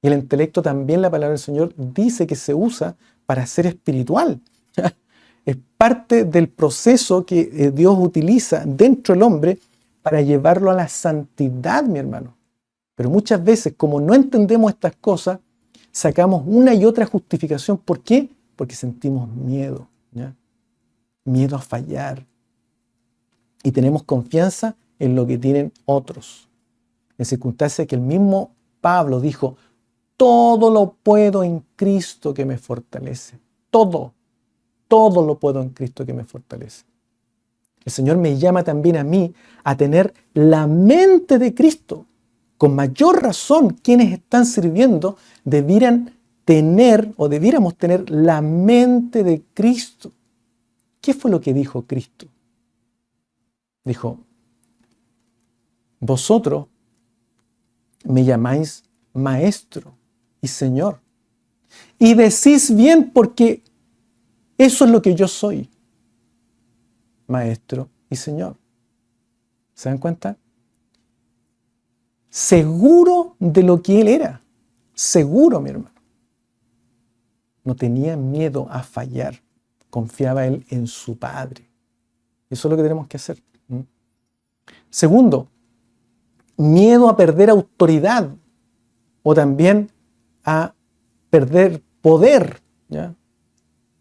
Y el intelecto también, la palabra del Señor dice que se usa para ser espiritual. Es parte del proceso que Dios utiliza dentro del hombre para llevarlo a la santidad, mi hermano. Pero muchas veces, como no entendemos estas cosas, sacamos una y otra justificación. ¿Por qué? Porque sentimos miedo, ¿ya? Miedo a fallar. Y tenemos confianza en lo que tienen otros. En circunstancias que el mismo Pablo dijo, todo lo puedo en Cristo que me fortalece. Todo lo puedo en Cristo que me fortalece. El Señor me llama también a mí a tener la mente de Cristo. Con mayor razón, quienes están sirviendo debieran tener o debiéramos tener la mente de Cristo. ¿Qué fue lo que dijo Cristo? Dijo, vosotros me llamáis Maestro y Señor. Y decís bien porque eso es lo que yo soy. Maestro y Señor. ¿Se dan cuenta? Seguro de lo que él era. Seguro, mi hermano. No tenía miedo a fallar. Confiaba él en su Padre. Eso es lo que tenemos que hacer. Segundo, miedo a perder autoridad o también a perder poder. ¿Ya?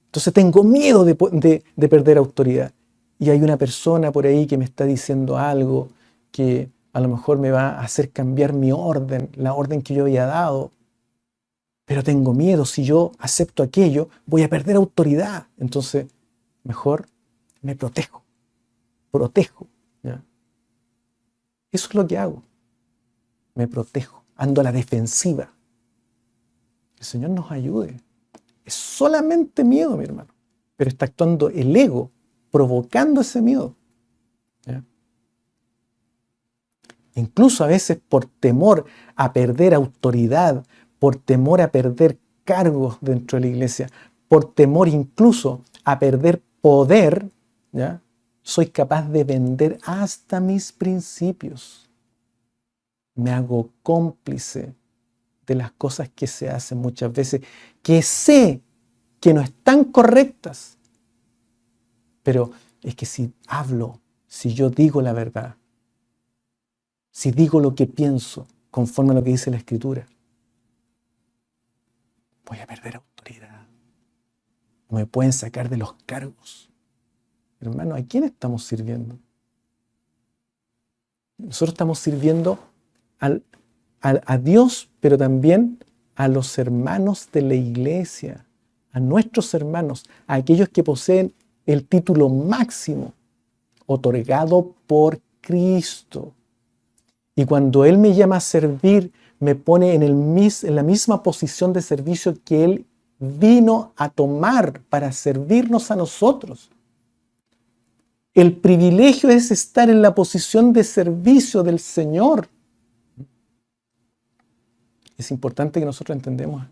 Entonces tengo miedo de perder autoridad. Y hay una persona por ahí que me está diciendo algo que a lo mejor me va a hacer cambiar mi orden, la orden que yo había dado. Pero tengo miedo, si yo acepto aquello, voy a perder autoridad. Entonces, mejor me protejo. ¿Ya? Eso es lo que hago. Me protejo, ando a la defensiva. El Señor nos ayude. Es solamente miedo, mi hermano. Pero está actuando el ego, provocando ese miedo. ¿Ya? Incluso a veces por temor a perder autoridad, por temor a perder cargos dentro de la iglesia, por temor incluso a perder poder, ¿ya? Soy capaz de vender hasta mis principios. Me hago cómplice de las cosas que se hacen muchas veces, que sé que no están correctas. Pero es que si hablo, si yo digo la verdad, si digo lo que pienso, conforme a lo que dice la Escritura, voy a perder autoridad. No me pueden sacar de los cargos. Hermano, ¿a quién estamos sirviendo? Nosotros estamos sirviendo a Dios, pero también a los hermanos de la iglesia, a nuestros hermanos, a aquellos que poseen el título máximo otorgado por Cristo. Y cuando Él me llama a servir, me pone en la misma posición de servicio que Él vino a tomar para servirnos a nosotros. El privilegio es estar en la posición de servicio del Señor. Es importante que nosotros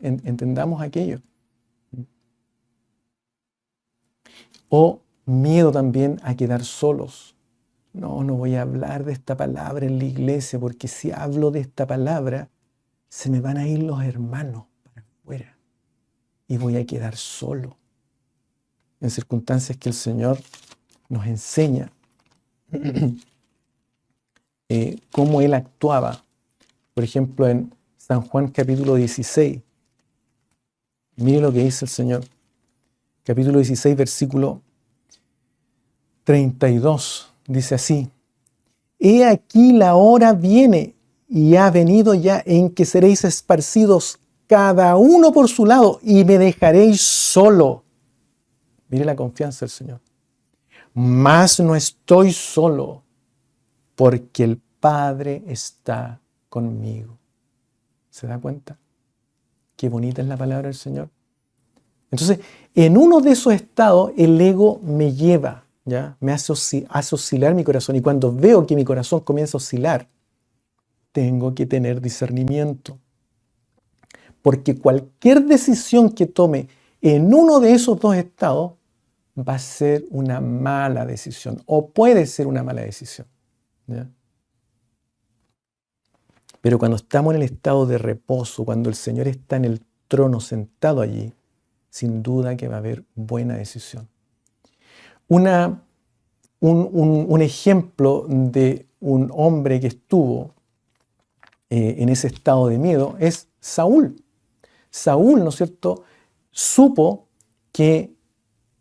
entendamos aquello. O miedo también a quedar solos. No voy a hablar de esta palabra en la iglesia, porque si hablo de esta palabra, se me van a ir los hermanos para afuera y voy a quedar solo. En circunstancias que el Señor nos enseña cómo Él actuaba. Por ejemplo, en San Juan capítulo 16. Mire lo que dice el Señor. Capítulo 16, versículo 32. Dice así: He aquí la hora viene y ha venido ya en que seréis esparcidos cada uno por su lado y me dejaréis solo. Mire la confianza del Señor. Mas no estoy solo, porque el Padre está conmigo. ¿Se da cuenta? Qué bonita es la palabra del Señor. Entonces, en uno de esos estados, el ego me lleva, ¿ya? Me hace oscilar mi corazón. Y cuando veo que mi corazón comienza a oscilar, tengo que tener discernimiento. Porque cualquier decisión que tome en uno de esos dos estados va a ser una mala decisión o puede ser una mala decisión, ¿ya? Pero cuando estamos en el estado de reposo, cuando el Señor está en el trono sentado allí, sin duda que va a haber buena decisión. Un ejemplo de un hombre que estuvo en ese estado de miedo es Saúl. Saúl, ¿no es cierto?, supo que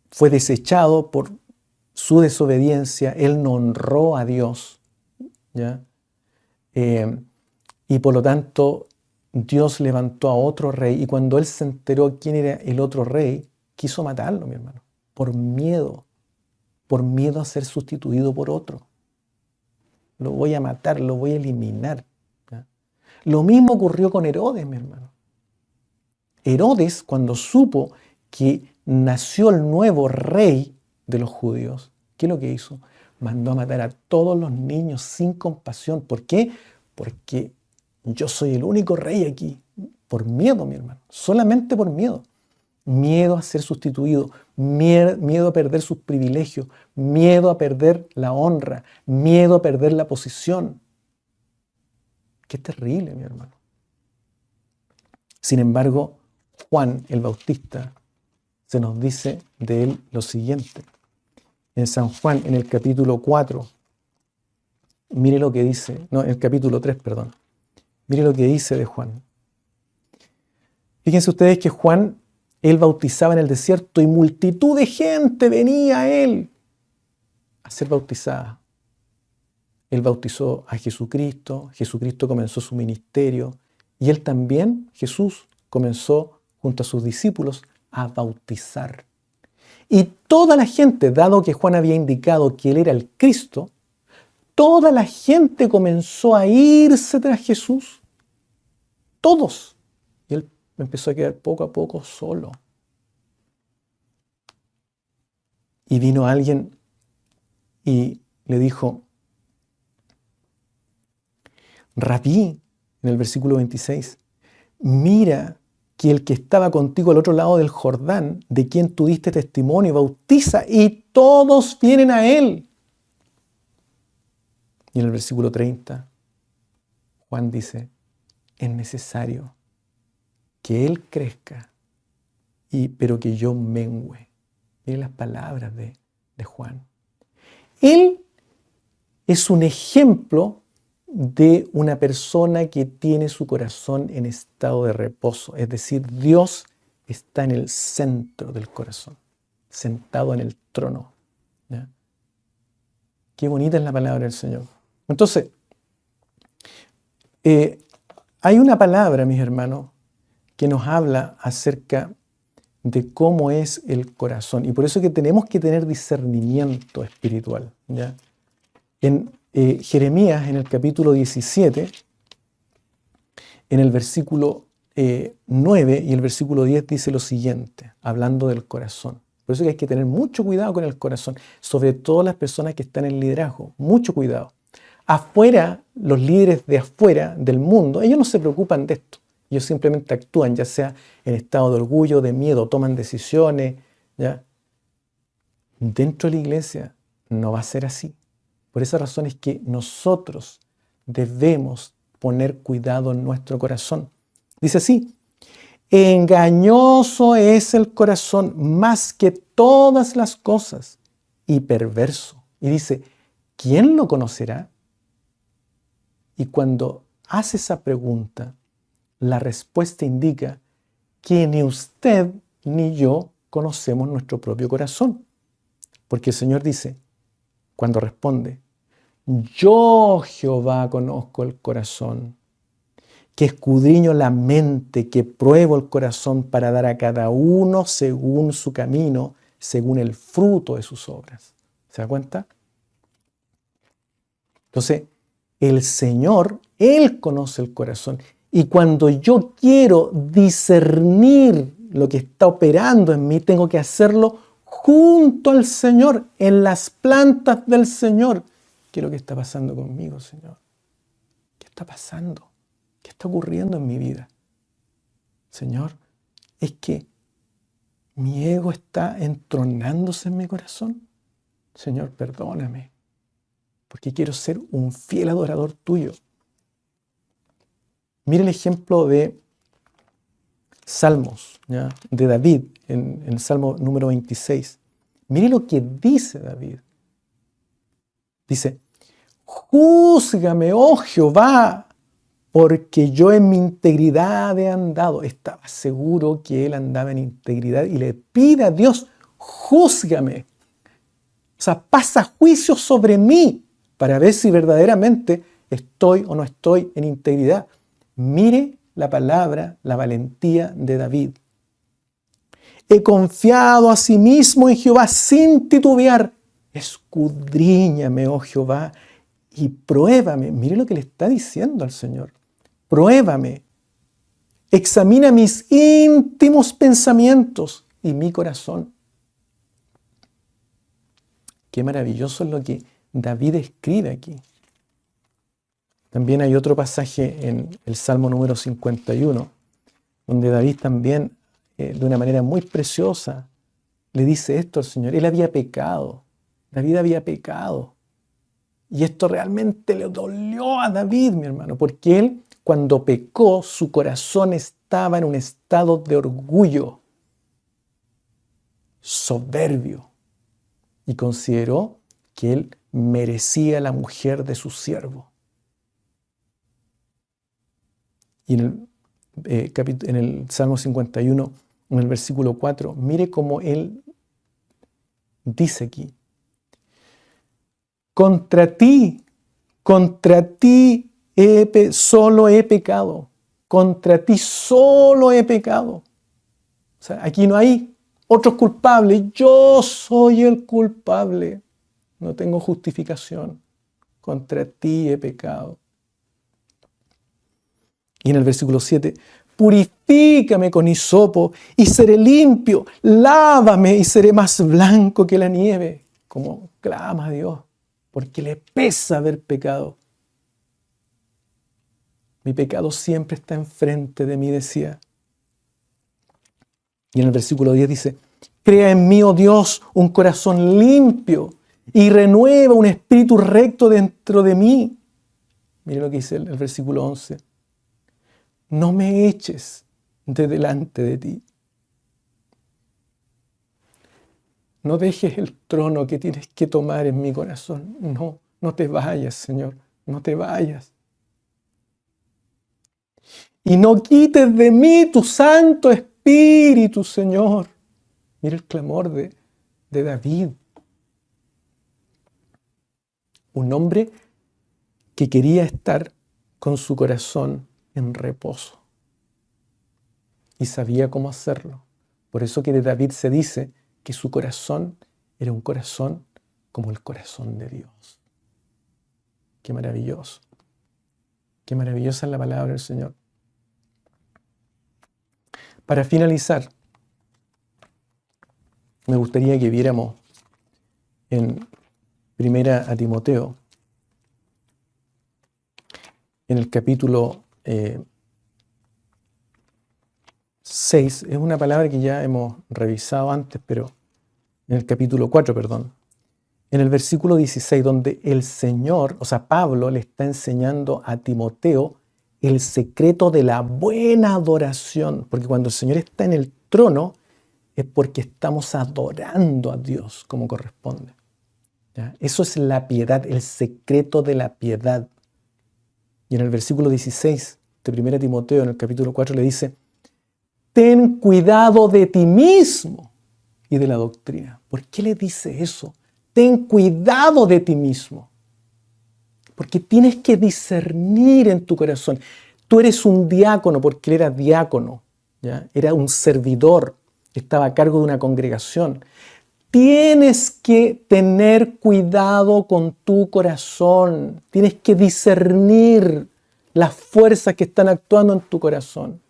fue desechado por su desobediencia, él no honró a Dios ¿ya? Y por lo tanto, Dios levantó a otro rey, y cuando él se enteró quién era el otro rey, quiso matarlo, mi hermano, por miedo a ser sustituido por otro. Lo voy a matar, lo voy a eliminar, ¿ya? Lo mismo ocurrió con Herodes, mi hermano. Herodes, cuando supo que nació el nuevo rey de los judíos, ¿qué es lo que hizo? Mandó a matar a todos los niños sin compasión. ¿Por qué? Porque yo soy el único rey aquí. Por miedo, mi hermano. Solamente por miedo. Miedo a ser sustituido, miedo a perder sus privilegios, miedo a perder la honra, miedo a perder la posición. Qué terrible, mi hermano. Sin embargo, Juan el Bautista se nos dice de él lo siguiente. En San Juan, en el capítulo 4, mire lo que dice, no, en el capítulo 3, perdón. Mire lo que dice de Juan. Fíjense ustedes que Juan, él bautizaba en el desierto y multitud de gente venía a él a ser bautizada. Él bautizó a Jesucristo, Jesucristo comenzó su ministerio y él también, Jesús, comenzó junto a sus discípulos a bautizar. Y toda la gente, dado que Juan había indicado que él era el Cristo, toda la gente comenzó a irse tras Jesús. Todos. Y él empezó a quedar poco a poco solo. Y vino alguien y le dijo, Rabí, en el versículo 26, mira que el que estaba contigo al otro lado del Jordán, de quien tú diste testimonio, bautiza y todos vienen a él. Y en el versículo 30, Juan dice, es necesario que él crezca, pero que yo mengüe. Miren las palabras de Juan. Él es un ejemplo de una persona que tiene su corazón en estado de reposo. Es decir, Dios está en el centro del corazón, sentado en el trono. ¿Ya? Qué bonita es la palabra del Señor. Entonces, hay una palabra, mis hermanos, que nos habla acerca de cómo es el corazón. Y por eso es que tenemos que tener discernimiento espiritual. ¿Ya? En Jeremías, en el capítulo 17, en el versículo 9 y el versículo 10 dice lo siguiente, hablando del corazón. Por eso es que hay que tener mucho cuidado con el corazón, sobre todo las personas que están en liderazgo. Mucho cuidado. Afuera, los líderes de afuera, del mundo, ellos no se preocupan de esto. Ellos simplemente actúan, ya sea en estado de orgullo, de miedo, toman decisiones. ¿Ya? Dentro de la iglesia no va a ser así. Por esa razón es que nosotros debemos poner cuidado en nuestro corazón. Dice así, engañoso es el corazón más que todas las cosas y perverso. Y dice, ¿quién lo conocerá? Y cuando hace esa pregunta, la respuesta indica que ni usted ni yo conocemos nuestro propio corazón. Porque el Señor dice, cuando responde, yo Jehová conozco el corazón, que escudriño la mente, que pruebo el corazón para dar a cada uno según su camino, según el fruto de sus obras. ¿Se da cuenta? Entonces, el Señor, Él conoce el corazón. Y cuando yo quiero discernir lo que está operando en mí, tengo que hacerlo junto al Señor, en las plantas del Señor. ¿Qué es lo que está pasando conmigo, Señor? ¿Qué está pasando? ¿Qué está ocurriendo en mi vida? Señor, ¿es que mi ego está entronándose en mi corazón? Señor, perdóname, porque quiero ser un fiel adorador tuyo. Mire el ejemplo de Salmos, ¿ya? De David, en el Salmo número 26. Mire lo que dice David. Dice, júzgame, oh Jehová, porque yo en mi integridad he andado. Estaba seguro que él andaba en integridad y le pide a Dios, júzgame. O sea, pasa juicio sobre mí, para ver si verdaderamente estoy o no estoy en integridad. Mire la palabra, la valentía de David. He confiado a sí mismo en Jehová sin titubear. Escudriñame, oh Jehová, y pruébame. Mire lo que le está diciendo al Señor. Pruébame. Examina mis íntimos pensamientos y mi corazón. Qué maravilloso es lo que David escribe aquí. También hay otro pasaje en el Salmo número 51, donde David también, de una manera muy preciosa, le dice esto al Señor. Él había pecado. David había pecado. Y esto realmente le dolió a David, mi hermano, porque él, cuando pecó, su corazón estaba en un estado de orgullo, soberbio, y consideró que él merecía la mujer de su siervo. Y en el Salmo 51, en el versículo 4, mire cómo él dice aquí: contra ti solo he pecado, contra ti solo he pecado. O sea, aquí no hay otros culpables, yo soy el culpable, no tengo justificación, contra ti he pecado. Y en el versículo 7, purifícame con hisopo y seré limpio, lávame y seré más blanco que la nieve, como clama a Dios, porque le pesa haber pecado. Mi pecado siempre está enfrente de mí, decía. Y en el versículo 10 dice, crea en mí, oh Dios, un corazón limpio y renueva un espíritu recto dentro de mí. Mire lo que dice el versículo 11. No me eches de delante de ti. No dejes el trono que tienes que tomar en mi corazón. No, no te vayas, Señor, no te vayas. Y no quites de mí tu Santo Espíritu, Señor. Mira el clamor de David. Un hombre que quería estar con su corazón en reposo. Y sabía cómo hacerlo. Por eso que de David se dice que su corazón era un corazón como el corazón de Dios. Qué maravilloso. Qué maravillosa es la palabra del Señor. Para finalizar, me gustaría que viéramos en Primera a Timoteo, en el capítulo 6, es una palabra que ya hemos revisado antes, pero en el capítulo 4, perdón, en el versículo 16, donde el Señor, o sea, Pablo le está enseñando a Timoteo el secreto de la buena adoración, porque cuando el Señor está en el trono es porque estamos adorando a Dios como corresponde. ¿Ya? Eso es la piedad, el secreto de la piedad. Y en el versículo 16 de 1 Timoteo, en el capítulo 4, le dice, ten cuidado de ti mismo y de la doctrina. ¿Por qué le dice eso? Ten cuidado de ti mismo. Porque tienes que discernir en tu corazón. Tú eres un diácono, porque él era diácono, ¿ya? Era un servidor, estaba a cargo de una congregación. Tienes que tener cuidado con tu corazón. Tienes que discernir las fuerzas que están actuando en tu corazón.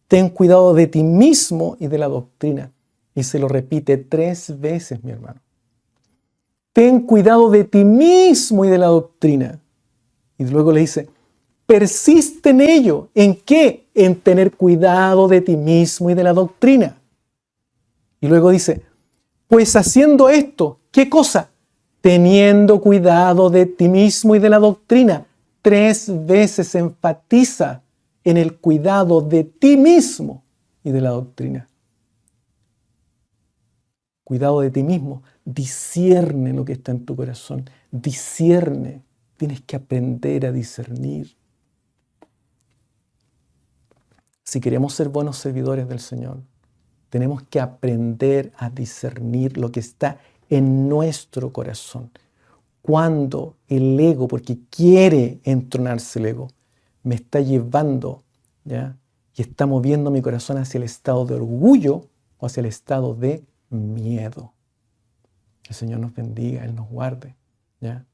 Ten cuidado de ti mismo y de la doctrina. Y se lo repite 3 veces, mi hermano. Ten cuidado de ti mismo y de la doctrina. Y luego le dice, persiste en ello. ¿En qué? En tener cuidado de ti mismo y de la doctrina. Y luego dice, pues haciendo esto, ¿qué cosa? Teniendo cuidado de ti mismo y de la doctrina. 3 veces enfatiza en el cuidado de ti mismo y de la doctrina. Cuidado de ti mismo. Discierne lo que está en tu corazón. Discierne. Tienes que aprender a discernir. Si queremos ser buenos servidores del Señor, tenemos que aprender a discernir lo que está en nuestro corazón. cuando el ego, porque quiere entronarse el ego, me está llevando, ¿ya? Y está moviendo mi corazón hacia el estado de orgullo o hacia el estado de miedo. El Señor nos bendiga, Él nos guarde, ¿ya?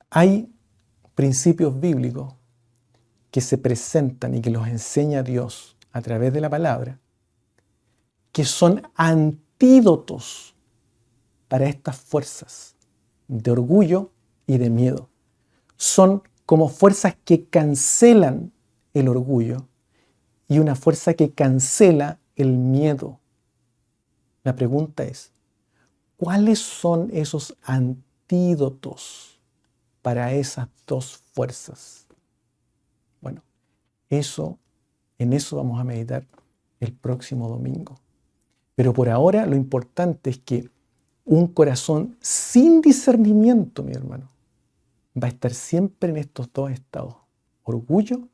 Hay principios bíblicos que se presentan y que los enseña Dios a través de la palabra, que son antídotos para estas fuerzas de orgullo y de miedo. Son como fuerzas que cancelan el orgullo y una fuerza que cancela el miedo. La pregunta es, ¿cuáles son esos antídotos para esas dos fuerzas? Bueno, en eso vamos a meditar el próximo domingo. Pero por ahora lo importante es que un corazón sin discernimiento, mi hermano, va a estar siempre en estos dos estados: orgullo,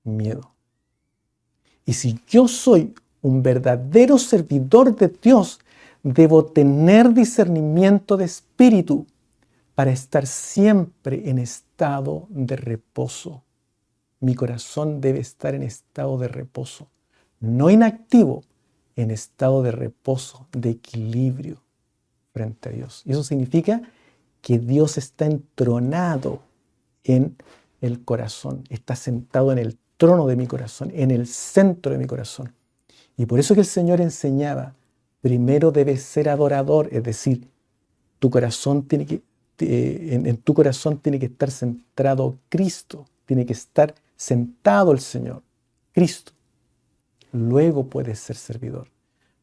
miedo. Y si yo soy un verdadero servidor de Dios, debo tener discernimiento de espíritu para estar siempre en estado de reposo. Mi corazón debe estar en estado de reposo, no inactivo, en estado de reposo, de equilibrio frente a Dios. Y eso significa que Dios está entronado en el corazón, está sentado en el trono de mi corazón, en el centro de mi corazón. Y por eso que el Señor enseñaba, primero debes ser adorador, es decir, tu corazón tiene que, en tu corazón tiene que estar centrado Cristo, tiene que estar sentado el Señor, Cristo. Luego puedes ser servidor.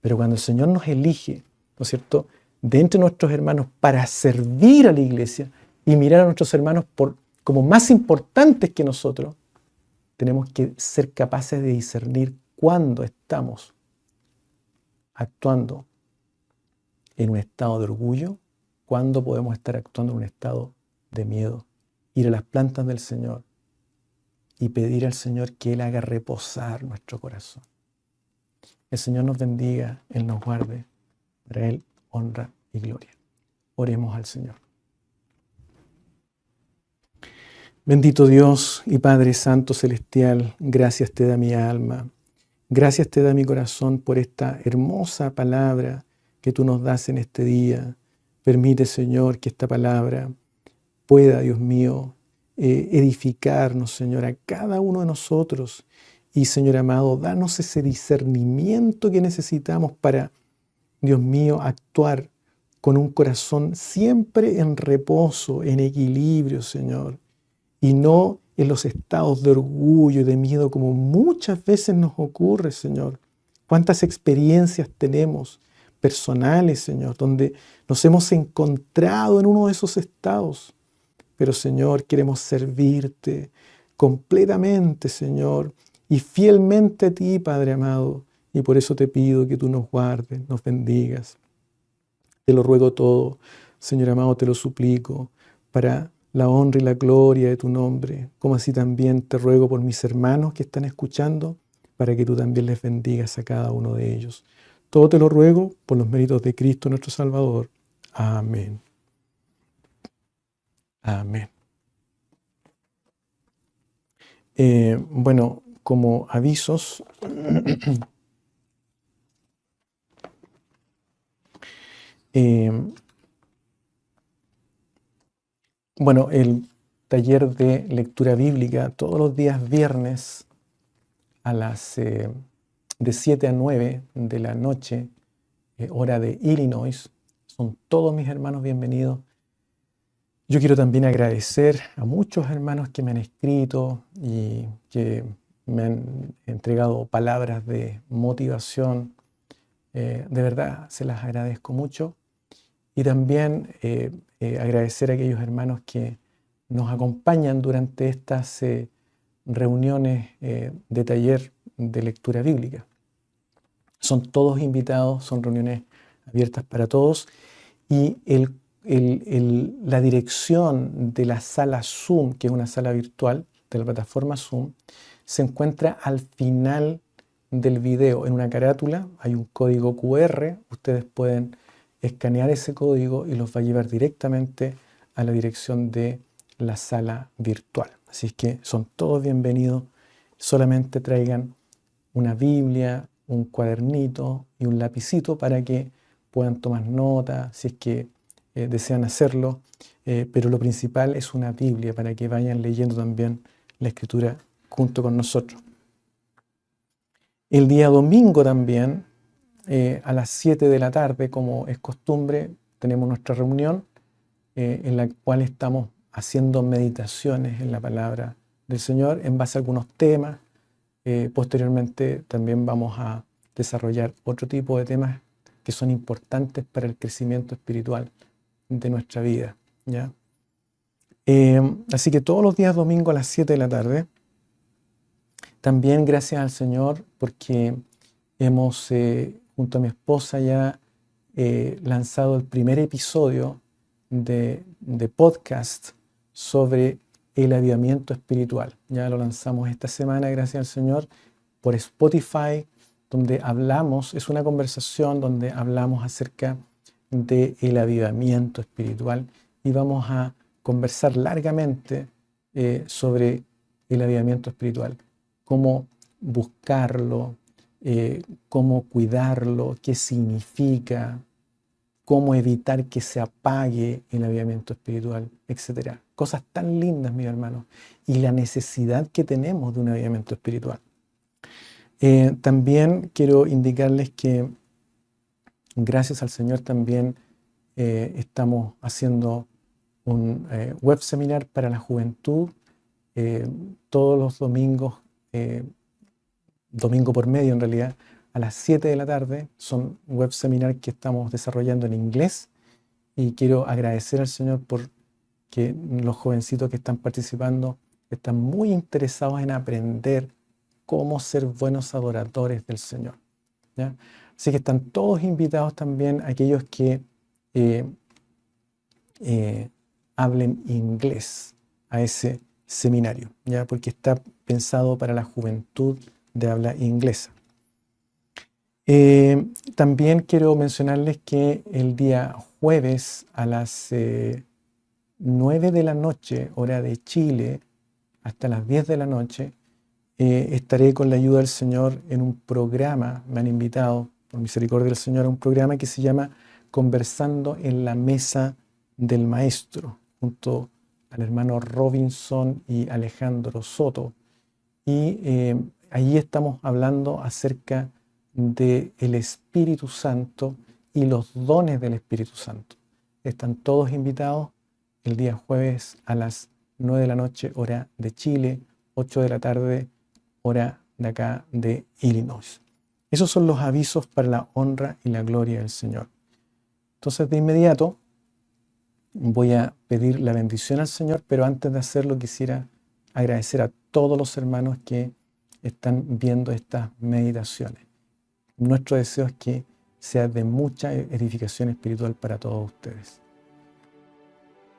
Pero cuando el Señor nos elige, ¿no es cierto?, de entre nuestros hermanos para servir a la iglesia y mirar a nuestros hermanos como más importantes que nosotros, tenemos que ser capaces de discernir cuándo estamos actuando en un estado de orgullo, cuándo podemos estar actuando en un estado de miedo. Ir a las plantas del Señor y pedir al Señor que Él haga reposar nuestro corazón. El Señor nos bendiga, Él nos guarde, para Él honra y gloria. Oremos al Señor. Bendito Dios y Padre Santo Celestial, gracias te da mi alma, gracias te da mi corazón por esta hermosa palabra que tú nos das en este día. Permite, Señor, que esta palabra pueda, Dios mío, edificarnos, Señor, a cada uno de nosotros. Y, Señor amado, danos ese discernimiento que necesitamos para, Dios mío, actuar con un corazón siempre en reposo, en equilibrio, Señor, y no en los estados de orgullo y de miedo como muchas veces nos ocurre, Señor. Cuántas experiencias tenemos personales, Señor, donde nos hemos encontrado en uno de esos estados. Pero, Señor, queremos servirte completamente, Señor, y fielmente a ti, Padre amado. Y por eso te pido que tú nos guardes, nos bendigas. Te lo ruego todo, Señor amado, te lo suplico, para la honra y la gloria de tu nombre, como así también te ruego por mis hermanos que están escuchando, para que tú también les bendigas a cada uno de ellos. Todo te lo ruego por los méritos de Cristo nuestro Salvador. Amén. Amén. Bueno, como avisos, bueno, el taller de lectura bíblica todos los días viernes a las de 7 a 9 de la noche, hora de Illinois. Son todos mis hermanos bienvenidos. Yo quiero también agradecer a muchos hermanos que me han escrito y que me han entregado palabras de motivación. De verdad, se las agradezco mucho. Y también agradecer a aquellos hermanos que nos acompañan durante estas reuniones de taller de lectura bíblica. Son todos invitados, son reuniones abiertas para todos. Y la dirección de la sala Zoom, que es una sala virtual de la plataforma Zoom, se encuentra al final del video, en una carátula, hay un código QR. Ustedes pueden escanear ese código y los va a llevar directamente a la dirección de la sala virtual. Así es que son todos bienvenidos. Solamente traigan una Biblia, un cuadernito y un lapicito para que puedan tomar nota si es que desean hacerlo. Pero lo principal es una Biblia para que vayan leyendo también la Escritura junto con nosotros. El día domingo también, a las 7 de la tarde, como es costumbre, tenemos nuestra reunión en la cual estamos haciendo meditaciones en la palabra del Señor en base a algunos temas. Posteriormente también vamos a desarrollar otro tipo de temas que son importantes para el crecimiento espiritual de nuestra vida, ¿ya? Así que todos los días domingo a las 7 de la tarde. También gracias al Señor porque hemos, junto a mi esposa, ya lanzado el primer episodio de podcast sobre el avivamiento espiritual. Ya lo lanzamos esta semana, gracias al Señor, por Spotify, donde hablamos, es una conversación donde hablamos acerca del avivamiento espiritual y vamos a conversar largamente sobre el avivamiento espiritual, cómo buscarlo, cómo cuidarlo, qué significa, cómo evitar que se apague el avivamiento espiritual, etc. Cosas tan lindas, mis hermanos, y la necesidad que tenemos de un avivamiento espiritual. También quiero indicarles que gracias al Señor también estamos haciendo un web seminar para la juventud todos los domingos, domingo por medio en realidad, a las 7 de la tarde. Son web seminar que estamos desarrollando en inglés y quiero agradecer al Señor por que los jovencitos que están participando están muy interesados en aprender cómo ser buenos adoradores del Señor, ¿ya? Así que están todos invitados también aquellos que hablen inglés a ese seminario, ¿ya? Porque está pensado para la juventud de habla inglesa. También quiero mencionarles que el día jueves a las 9 de la noche, hora de Chile, hasta las 10 de la noche, estaré con la ayuda del Señor en un programa. Me han invitado, por misericordia del Señor, a un programa que se llama Conversando en la Mesa del Maestro, junto al hermano Robinson y Alejandro Soto. Y allí estamos hablando acerca del Espíritu Santo y los dones del Espíritu Santo. Están todos invitados el día jueves a las 9 de la noche, hora de Chile, 8 de la tarde, hora de acá de Illinois. Esos son los avisos para la honra y la gloria del Señor. Entonces, de inmediato voy a pedir la bendición al Señor, pero antes de hacerlo quisiera agradecer a todos los hermanos que están viendo estas meditaciones. Nuestro deseo es que sea de mucha edificación espiritual para todos ustedes.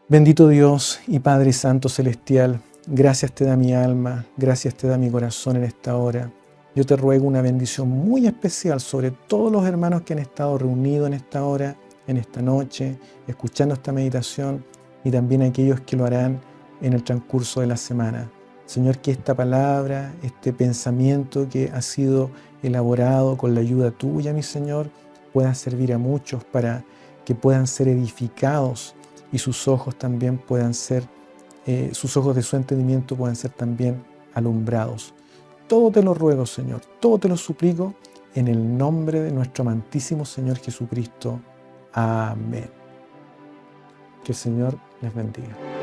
Bendito Dios y Padre Santo Celestial, gracias te da mi alma, gracias te da mi corazón en esta hora. Yo te ruego una bendición muy especial sobre todos los hermanos que han estado reunidos en esta hora, en esta noche, escuchando esta meditación, y también aquellos que lo harán en el transcurso de la semana. Señor, que esta palabra, este pensamiento que ha sido elaborado con la ayuda tuya, mi Señor, pueda servir a muchos para que puedan ser edificados y sus ojos también puedan ser, sus ojos de su entendimiento puedan ser también alumbrados. Todo te lo ruego, Señor, todo te lo suplico en el nombre de nuestro amantísimo Señor Jesucristo. Amén. Que el Señor les bendiga.